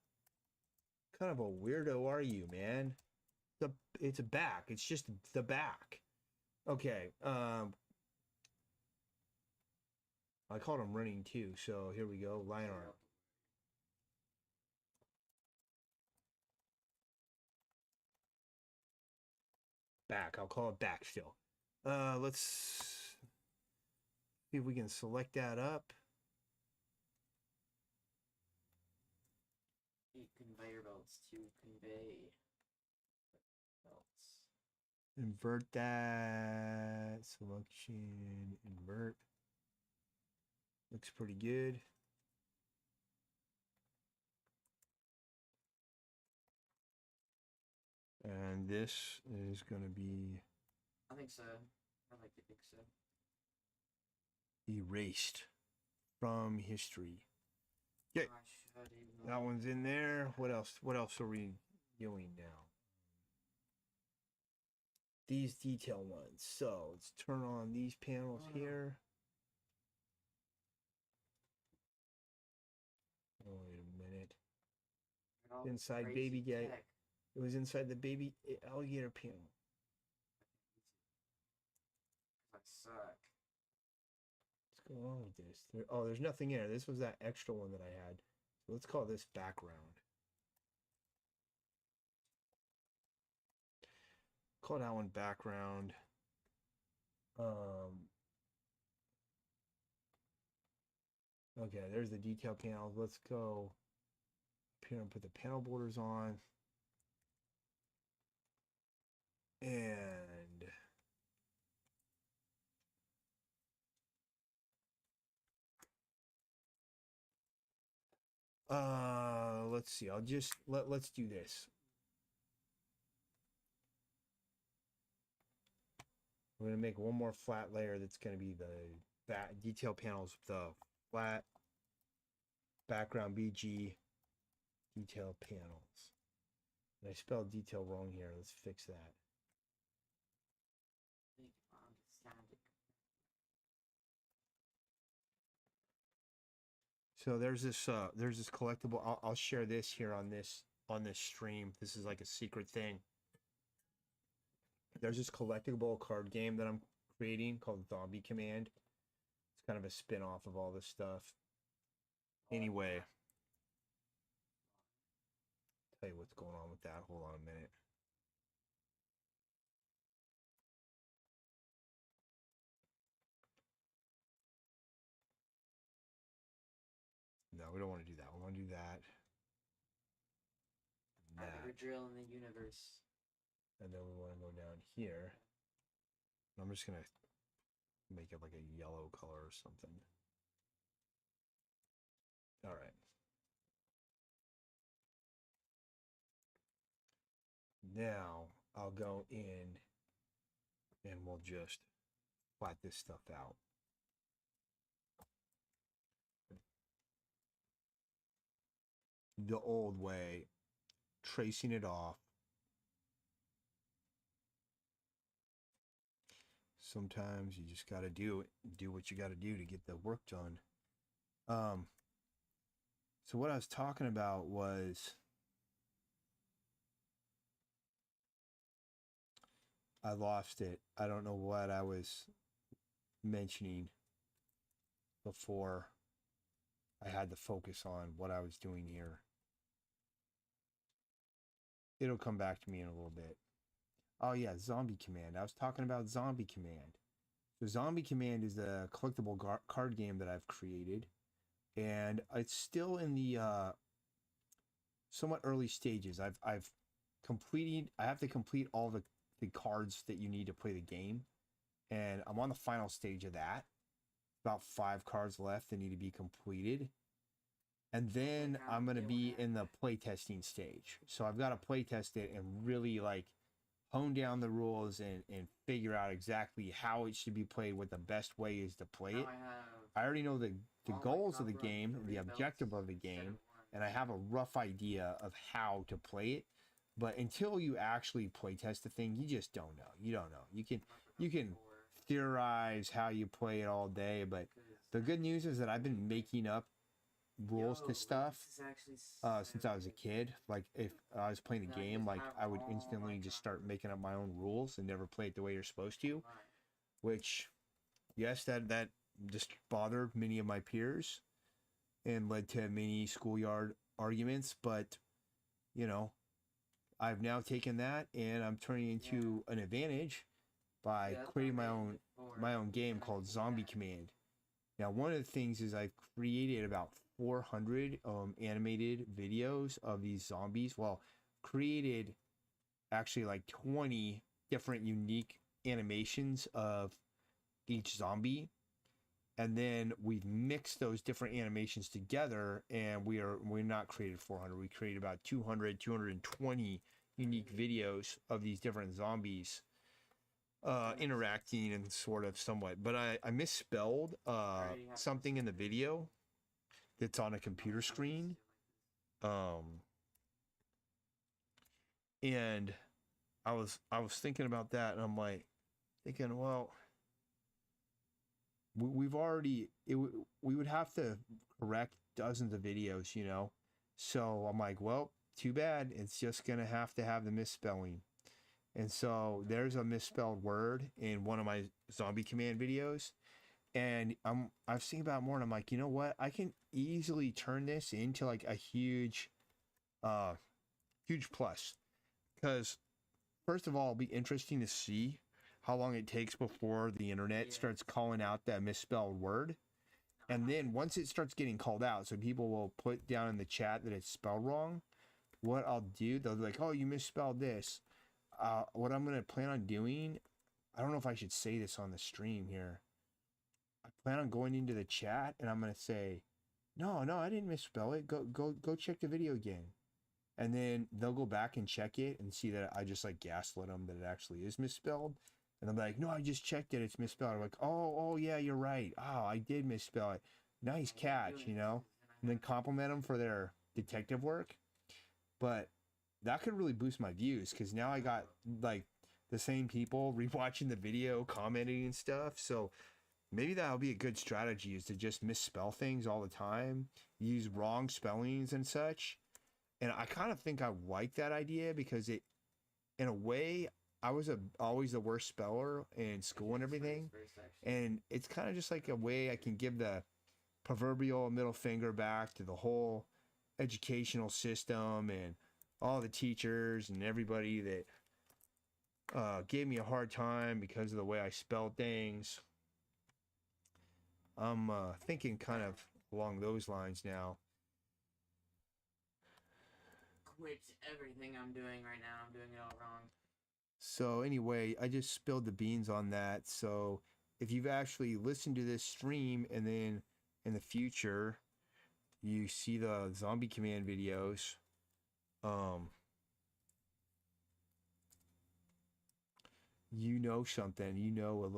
What kind of a weirdo are you, man? It's a back. It's just the back. Okay. I called him running too, so here we go. Line art. Back. I'll call it back still. Let's see if we can select that up. Conveyor belts to convey belts. Invert that. Selection. Invert. Looks pretty good. And this is going to be... I think so. I like to think so. Erased from history. Okay. That one's in there. What else? What else are we doing now? these detail ones. So let's turn on these panels here. Oh, wait a minute. Inside baby gate. It was inside the baby alligator panel. I suck. What's going on with this? There's nothing in it. This was that extra one that I had. So let's call this background. Call that one background. Okay, there's the detail panels. Let's go up here and put the panel borders on. And let's see. I'll just let's do this. We're gonna make one more flat layer that's gonna be the detail panels with the flat background BG detail panels. And I spelled detail wrong here. Let's fix that. So there's this collectible. I'll share this here on this stream. This is like a secret thing. There's this collectible card game that I'm creating called Zombie Command. It's kind of a spin-off of all this stuff. Anyway, tell you what's going on with that. Hold on a minute. No, we don't want to do that. We want to do that. Every drill in the universe. And then we want to go down here. I'm just going to make it like a yellow color or something. All right. Now I'll go in and we'll just flat this stuff out. The old way, tracing it off. Sometimes you just got to do what you got to do to get the work done. So what I was talking about was I lost it. I don't know what I was mentioning before I had to focus on what I was doing here. It'll come back to me in a little bit. Oh yeah, Zombie Command. I was talking about Zombie Command. So Zombie Command is a collectible card game that I've created, and it's still in the somewhat early stages. I've completed. I have to complete all the cards that you need to play the game, and I'm on the final stage of that. About 5 cards left that need to be completed. And then I'm going to be in the playtesting stage. So I've got to playtest it and really like hone down the rules and figure out exactly how it should be played, what the best way is to play it. I already know the goals of the game, the objective of the game, and I have a rough idea of how to play it. But until you actually playtest the thing, you just don't know. You don't know. You can theorize how you play it all day, but the good news is that I've been making up rules to stuff since I was a kid. Like if I was playing the game, like I would instantly just start making up my own rules and never play it the way you're supposed to, which yes, that just bothered many of my peers and led to many schoolyard arguments. But you know, I've now taken that and I'm turning into an advantage by creating my own game called Zombie Command. Now, one of the things is I've created about 400 animated videos of these zombies. Well, created actually like 20 different unique animations of each zombie. And then we've mixed those different animations together, and we're not created 400. We created about 220 unique videos of these different zombies interacting and sort of somewhat. But I misspelled something in the video that's on a computer screen. And I was thinking about that, and I'm like thinking, well, we've already we would have to correct dozens of videos, you know. So I'm like, well, too bad. It's just gonna have to have the misspelling. And so there's a misspelled word in one of my zombie command videos. And I've seen about it more, and I'm like, you know what? I can easily turn this into like a uh huge plus. Because first of all, it'll be interesting to see how long it takes before the internet starts calling out that misspelled word. And then once it starts getting called out, so people will put down in the chat that it's spelled wrong, what I'll do, they'll be like, oh, you misspelled this. What I'm going to plan on doing, I don't know if I should say this on the stream here. I plan on going into the chat and I'm going to say, no, I didn't misspell it. Go check the video again. And then they'll go back and check it and see that I just like gaslit them that it actually is misspelled. And they'll be like, no, I just checked it. It's misspelled. I'm like, oh, yeah, you're right. Oh, I did misspell it. Nice catch, you know? And then compliment them for their detective work. But that could really boost my views because now I got like the same people rewatching the video, commenting and stuff. So maybe that'll be a good strategy, is to just misspell things all the time, use wrong spellings and such. And I kind of think I like that idea because it, in a way, I was always the worst speller in school and everything. And it's kind of just like a way I can give the proverbial middle finger back to the whole educational system and all the teachers and everybody that gave me a hard time because of the way I spelled things. I'm thinking kind of along those lines now. Quit everything I'm doing right now. I'm doing it all wrong. So anyway, I just spilled the beans on that. So if you've actually listened to this stream and then in the future you see the zombie command videos, you know something, you know a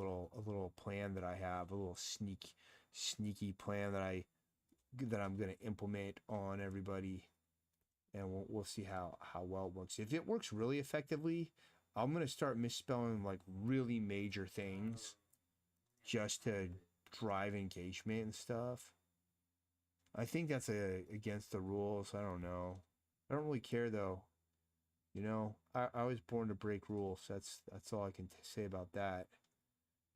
little plan that I have, a little sneaky plan that I'm going to implement on everybody, and we'll see how well it works. If it works really effectively, I'm going to start misspelling like really major things just to drive engagement and stuff. I think that's against the rules. I don't know. I don't really care though. You know, I was born to break rules. That's all I can say about that.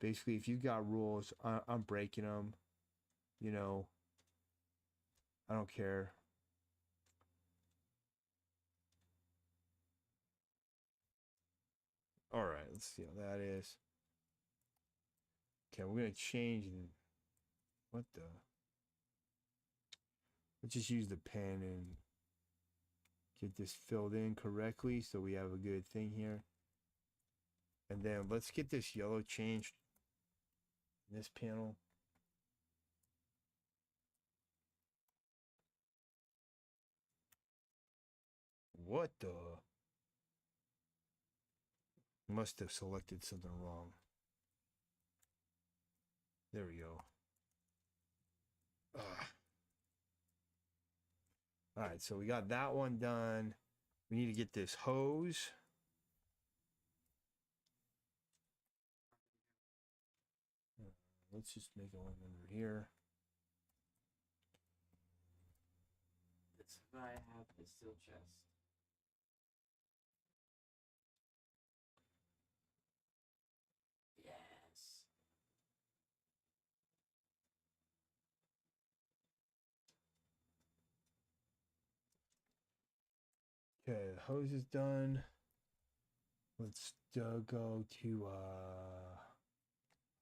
Basically, if you got rules, I'm breaking them. You know, I don't care. All right, let's see how that is. Okay, we're gonna change the, what the? Let's just use the pen and get this filled in correctly so we have a good thing here. And then let's get this yellow changed in this panel. What the? Must have selected something wrong. There we go. All right, so we got that one done. We need to get this hose. Let's just make one under here. That's why I have the steel chest. Yes. Okay, the hose is done. Let's go to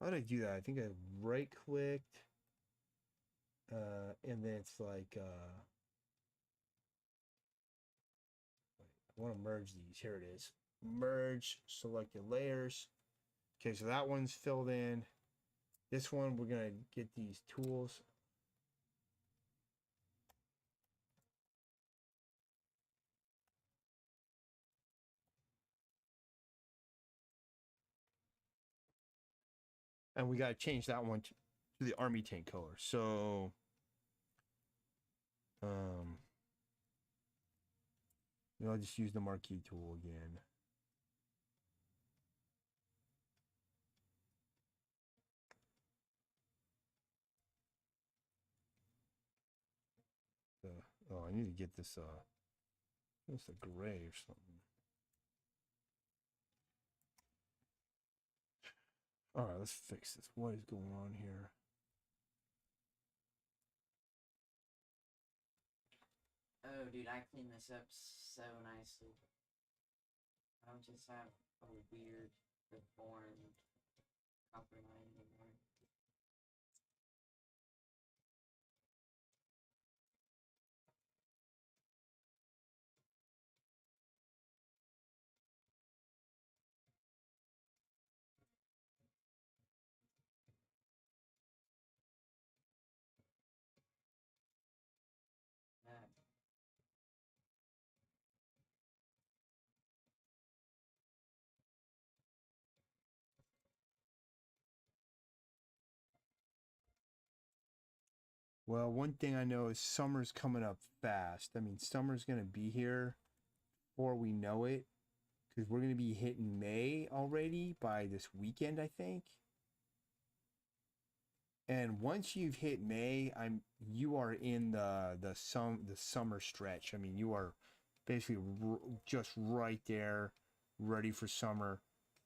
how did I do that? I think I right clicked and then it's like I want to merge these. Here it is. Merge selected layers. Okay, so that one's filled in. This one we're gonna get these tools. And we got to change that one to the army tank color. So, I'll just use the marquee tool again. Oh, I need to get this it's a gray or something. All right, let's fix this. What is going on here? Oh, dude, I cleaned this up so nicely. I don't just have a weird, deformed copper line anymore. Yeah. Well, one thing I know is summer's coming up fast. I mean, summer's going to be here before we know it, because we're going to be hitting May already by this weekend, I think. And once you've hit May, you are in the summer stretch. I mean, you are basically just right there, ready for summer.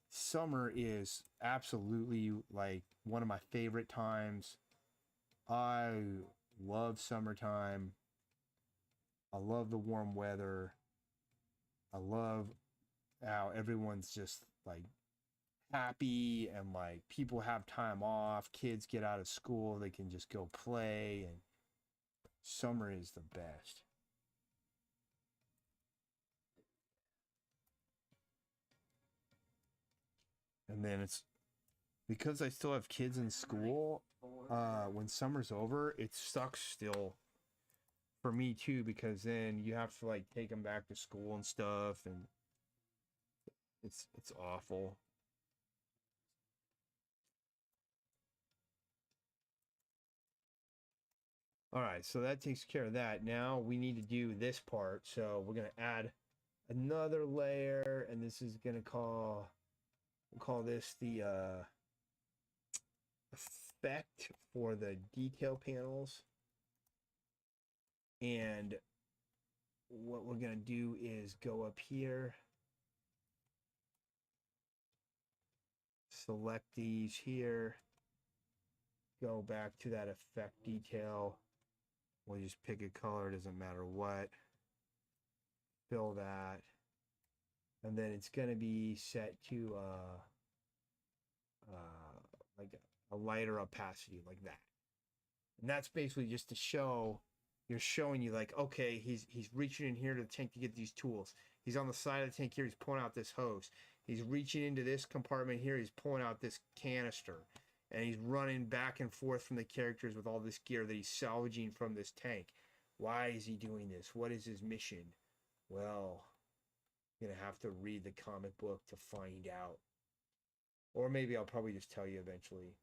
Summer is absolutely like one of my favorite times. I love summertime. I love the warm weather. I love how everyone's just like happy and like people have time off. Kids get out of school, they can just go play, and summer is the best. And then it's because I still have kids in school. When summer's over, it sucks still for me too, because then you have to like take them back to school and stuff, and it's awful. All right, so that takes care of that. Now we need to do this part. So we're gonna add another layer, and this is gonna we'll call this the effect for the detail panels. And what we're gonna do is go up here, select these here, go back to that effect detail. We'll just pick a color, doesn't matter what. Fill that. And then it's going to be set to like a lighter opacity, like that. And that's basically just to show, you're showing you like, okay, he's reaching in here to the tank to get these tools. He's on the side of the tank here, he's pulling out this hose. He's reaching into this compartment here, he's pulling out this canister. And he's running back and forth from the characters with all this gear that he's salvaging from this tank. Why is he doing this? What is his mission? Well, you're going to have to read the comic book to find out. Or maybe I'll probably just tell you eventually.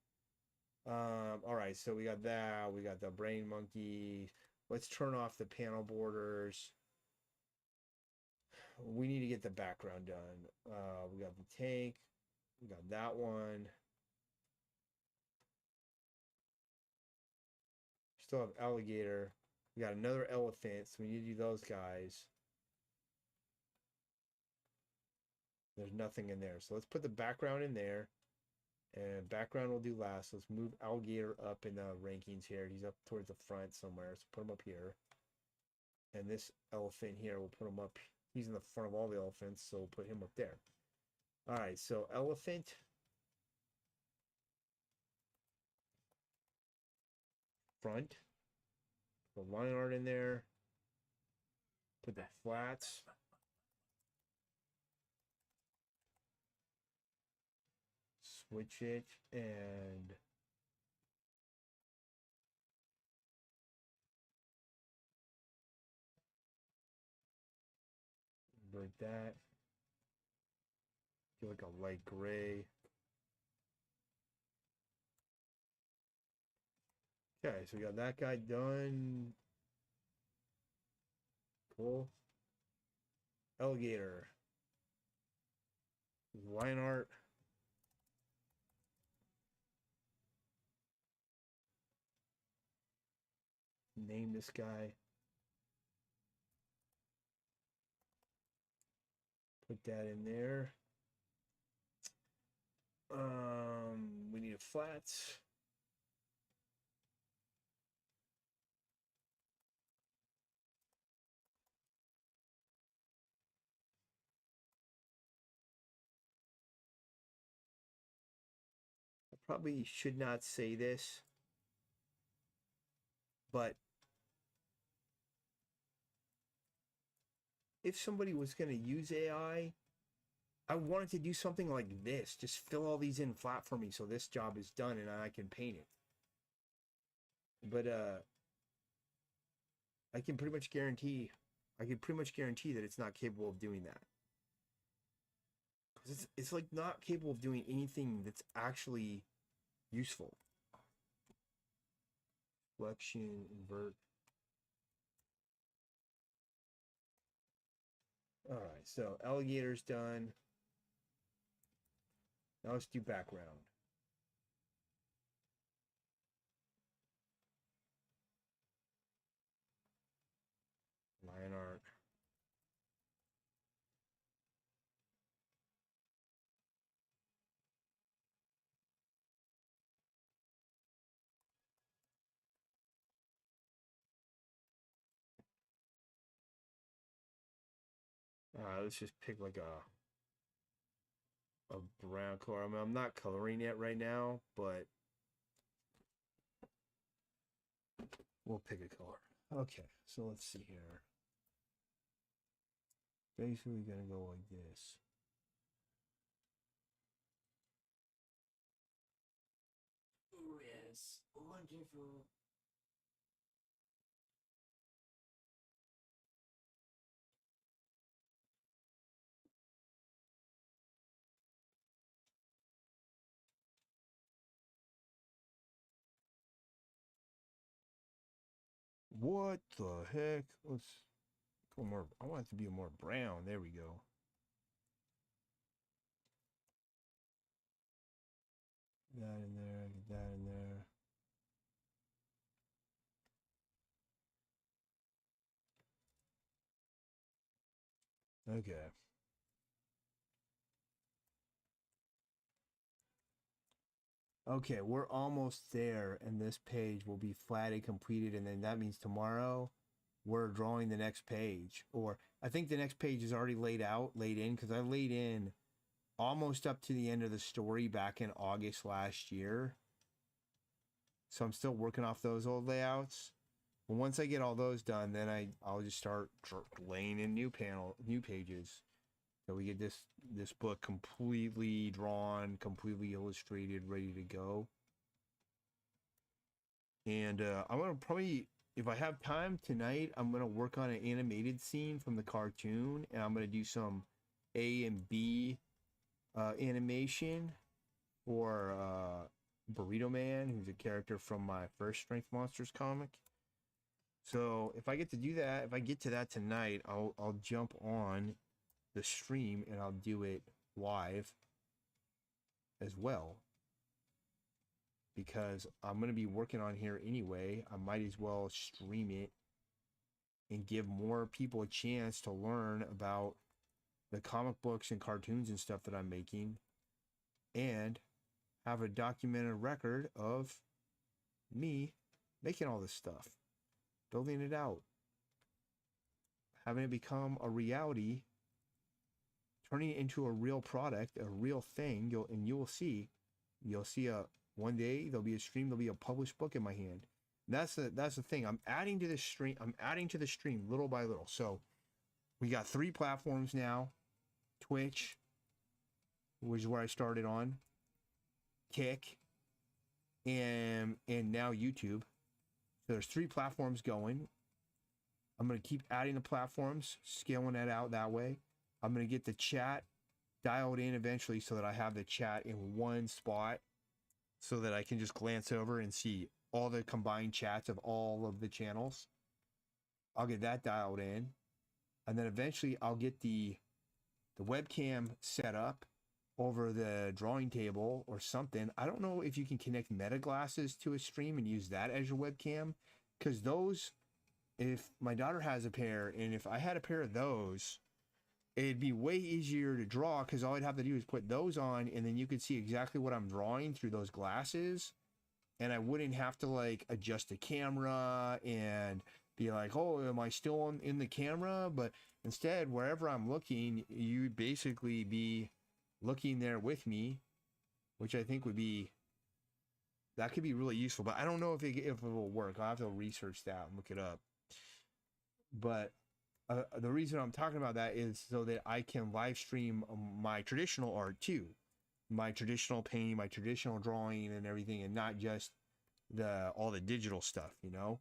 All right, so we got that. We got the brain monkey. Let's turn off the panel borders. We need to get the background done. We got the tank. We got that one. Still have alligator. We got another elephant, so we need to do those guys. There's nothing in there. So let's put the background in there. And background will do last. Let's move alligator up in the rankings here. He's up towards the front somewhere. So put him up here. And this elephant here, we'll put him up. He's in the front of all the elephants, so we'll put him up there. All right, so elephant. Front. Put line art in there. Put the flats. Switch it and like that. Do like a light gray. Okay, so we got that guy done. Cool. Alligator. Line art. Name this guy. that in there. We need a flat. I probably should not say this, but if somebody was going to use AI, I wanted to do something like this. Just fill all these in flat for me so this job is done and I can paint it. But I can pretty much guarantee that it's not capable of doing that. Because it's like not capable of doing anything that's actually useful. Flexion, invert. All right, so alligator's done. Now let's do background. Lion art. All right, let's just pick like a brown color. I mean, I'm not coloring it right now, but we'll pick a color. Okay, so let's see here. Basically gonna go like this. Oh yes, wonderful. What the heck? Let's go more. I want it to be more brown. There we go. That in there, get that in there. Okay. Okay, we're almost there, and this page will be flatted, completed, and then that means tomorrow we're drawing the next page. Or I think the next page is already laid in, because I laid in almost up to the end of the story back in August last year. So I'm still working off those old layouts. But once I get all those done, then I'll just start laying in new pages. So we get this book completely drawn, completely illustrated, ready to go. And I'm gonna probably, if I have time tonight, I'm gonna work on an animated scene from the cartoon, and I'm gonna do some A and B animation for Burrito Man, who's a character from my first Strength Monsters comic. So if I get to do that, if I get to that tonight, I'll jump on the stream and I'll do it live as well, because I'm going to be working on here anyway. I might as well stream it and give more people a chance to learn about the comic books and cartoons and stuff that I'm making, and have a documented record of me making all this stuff, building it out, having it become a reality, turning it into a real product, a real thing. You'll see one day there'll be a stream, there'll be a published book in my hand. And that's the thing. I'm adding to the stream little by little. So we got 3 platforms now: Twitch, which is where I started on, Kick, and now YouTube. So there's 3 platforms going. I'm going to keep adding the platforms, scaling that out that way. I'm going to get the chat dialed in eventually so that I have the chat in one spot, so that I can just glance over and see all the combined chats of all of the channels. I'll get that dialed in. And then eventually I'll get the webcam set up over the drawing table or something. I don't know if you can connect meta glasses to a stream and use that as your webcam, because those, if my daughter has a pair and if I had a pair of those, it'd be way easier to draw because all I'd have to do is put those on and then you could see exactly what I'm drawing through those glasses. And I wouldn't have to like adjust the camera and be like, oh, am I still in the camera? But instead, wherever I'm looking, you'd basically be looking there with me, which I think would be, that could be really useful. But I don't know if it will work. I'll have to research that and look it up. But the reason I'm talking about that is so that I can live stream my traditional art too, my traditional painting, my traditional drawing and everything, and not just all the digital stuff, you know.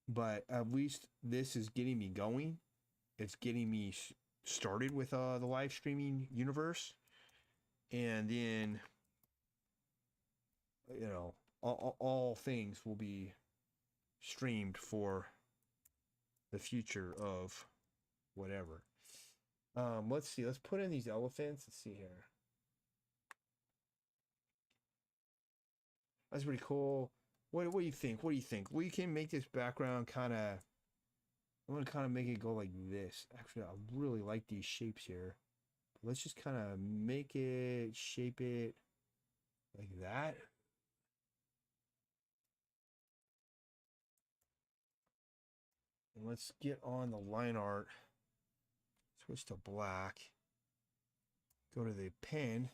But at least this is getting me going. It's getting me started with the live streaming universe, and then, you know, all things will be streamed for the future of whatever. Let's see. Let's put in these elephants. Let's see here. That's pretty cool. What do you think? What do you think? We can make this background kind of. I'm gonna kind of make it go like this. Actually, I really like these shapes here. Let's just kind of make it, shape it like that. And let's get on the line art. Switch to black. Go to the pen.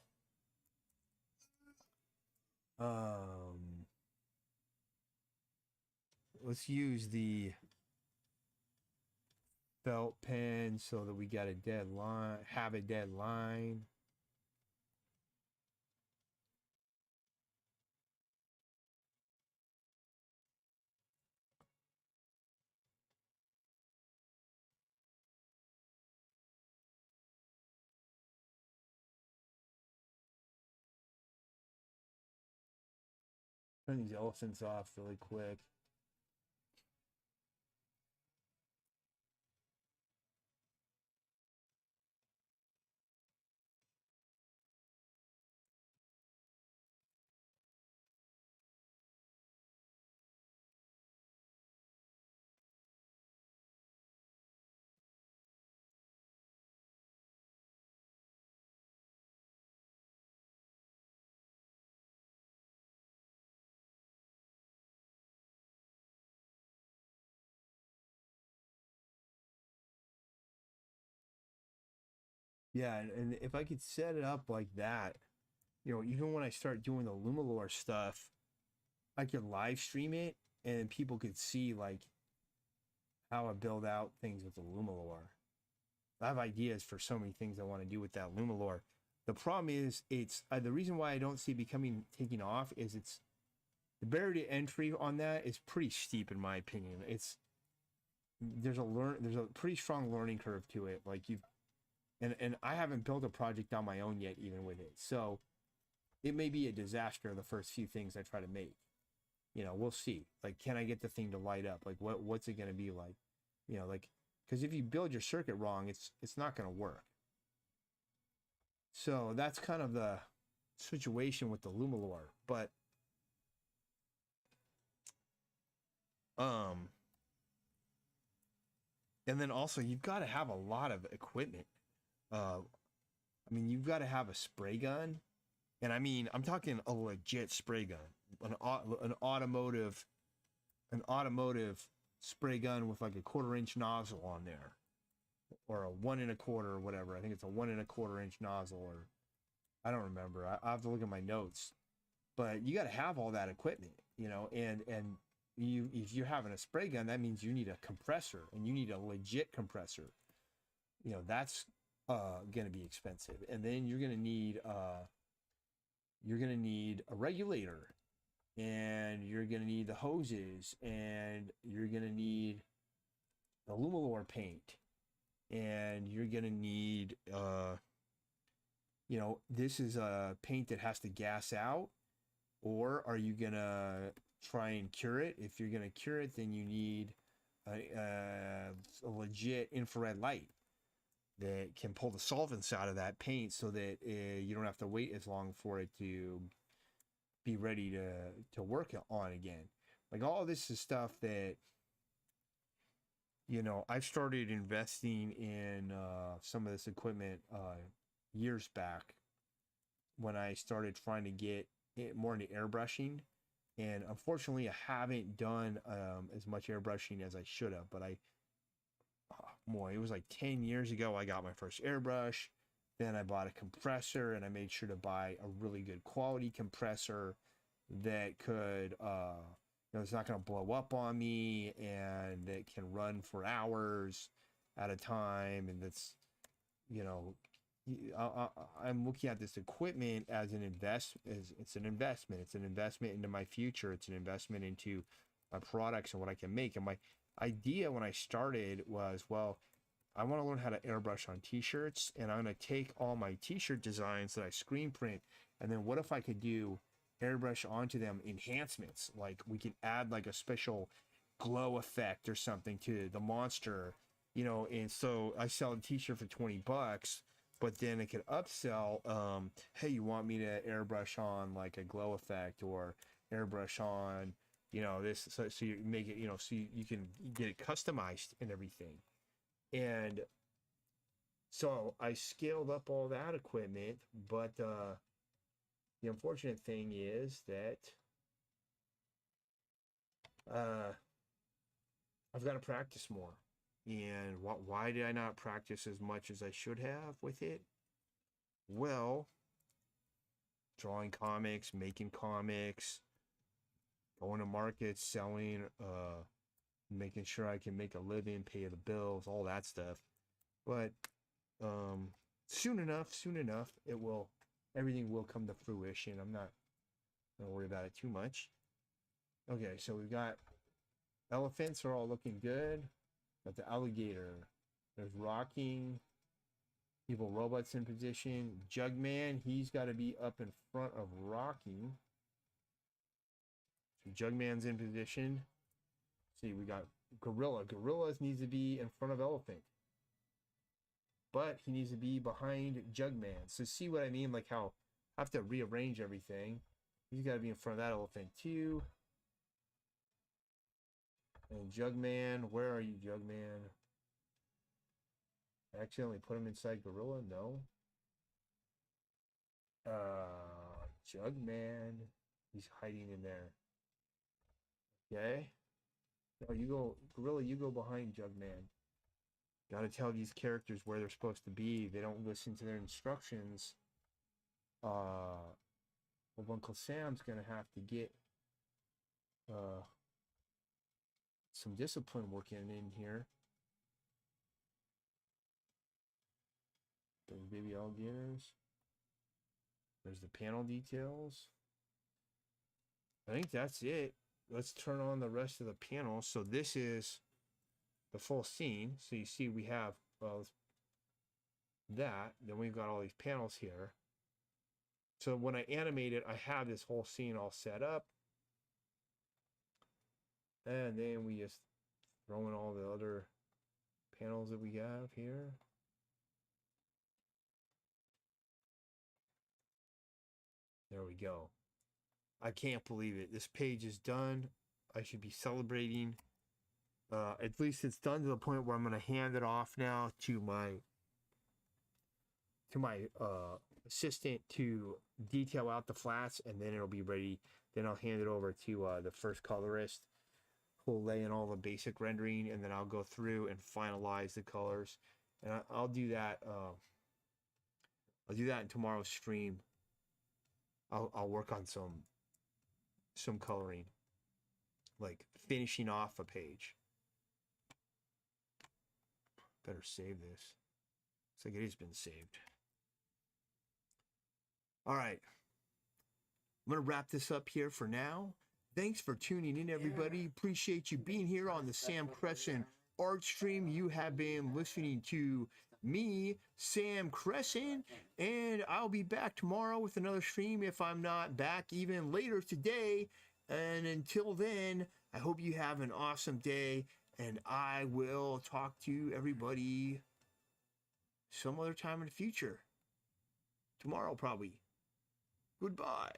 Let's use the felt pen so that we got a dead line, have a dead line. Turn these elephants off really quick. Yeah, and if I could set it up like that, you know, even when I start doing the Lumalore stuff, I could live stream it and people could see like how I build out things with the Lumalore. I have ideas for so many things I want to do with that Lumalore. The problem is it's the reason why I don't see it taking off is it's the barrier to entry on that is pretty steep in my opinion. There's a pretty strong learning curve to it. Like and I haven't built a project on my own yet even with it. So it may be a disaster the first few things I try to make. You know, we'll see. Like, can I get the thing to light up? Like, what's it going to be like? You know, like, because if you build your circuit wrong, it's not going to work. So that's kind of the situation with the Lumalore. But and then also you've got to have a lot of equipment. I mean, you've got to have a spray gun, and I mean, I'm talking a legit spray gun, an automotive spray gun with like a 1/4-inch nozzle on there, or a 1 1/4 or whatever. I think it's a 1 1/4-inch nozzle, or I don't remember. I have to look at my notes. But you got to have all that equipment, you know, and if you're having a spray gun, that means you need a compressor, and you need a legit compressor. You know, that's going to be expensive, and then you're going to need a regulator, and you're going to need the hoses, and you're going to need the Lumalore paint, and you're going to need you know, this is a paint that has to gas out, or are you going to try and cure it? If you're going to cure it, then you need a legit infrared light that can pull the solvents out of that paint so that you don't have to wait as long for it to be ready to work on again. Like, all of this is stuff that you know, I've started investing in some of this equipment years back when I started trying to get it more into airbrushing. And unfortunately, I haven't done as much airbrushing as I should have. But boy, it was like 10 years ago I got my first airbrush. Then I bought a compressor, and I made sure to buy a really good quality compressor that could, you know, it's not going to blow up on me, and it can run for hours at a time. And that's, you know, I'm looking at this equipment as an it's an investment. It's an investment into my future. It's an investment into my products and what I can make. And my idea when I started was, well, I want to learn how to airbrush on t-shirts, and I'm going to take all my t-shirt designs that I screen print, and then what if I could do airbrush onto them enhancements? Like we could add like a special glow effect or something to the monster, you know. And so I sell a t-shirt for $20, but then it could upsell, hey, you want me to airbrush on like a glow effect, or airbrush on, you know, this, so you make it, you know, so you can get it customized and everything. And so I scaled up all that equipment, but the unfortunate thing is that I've got to practice more. And why did I not practice as much as I should have with it? Well, drawing comics, making comics, going to markets, selling, making sure I can make a living, pay the bills, all that stuff. But soon enough, everything will come to fruition. I'm not gonna worry about it too much. Okay, so we've got elephants are all looking good. Got the alligator. There's rocking. Evil robots in position. Jugman, he's got to be up in front of rocking. So Jugman's in position. See, we got gorilla. Gorilla needs to be in front of elephant, but he needs to be behind Jugman. So see what I mean? Like how I have to rearrange everything. He's got to be in front of that elephant too. And Jugman, where are you, Jugman? I accidentally put him inside gorilla? No. Jugman. He's hiding in there. Okay. No, you go, gorilla, you go behind Jugman. Gotta tell these characters where they're supposed to be. They don't listen to their instructions. Well, Uncle Sam's gonna have to get some discipline working in here. There's baby alligators. There's the panel details. I think that's it. Let's turn on the rest of the panel. So this is the full scene. So you see we have that. Then we've got all these panels here. So when I animate it, I have this whole scene all set up. And then we just throw in all the other panels that we have here. There we go. I can't believe it. This page is done. I should be celebrating. At least it's done to the point where I'm going to hand it off now to my assistant to detail out the flats, and then it'll be ready. Then I'll hand it over to the first colorist who'll lay in all the basic rendering, and then I'll go through and finalize the colors. And I'll do that. I'll do that in tomorrow's stream. I'll work on some coloring, like finishing off a page. Better save this. Looks like it has been saved. All right. I'm going to wrap this up here for now. Thanks for tuning in, everybody. Appreciate you being here on the Sam Crescent art stream. You have been listening to me, Sam Crescent, and I'll be back tomorrow with another stream if I'm not back even later today. And until then, I hope you have an awesome day, and I will talk to everybody some other time in the future. Tomorrow, probably. Goodbye.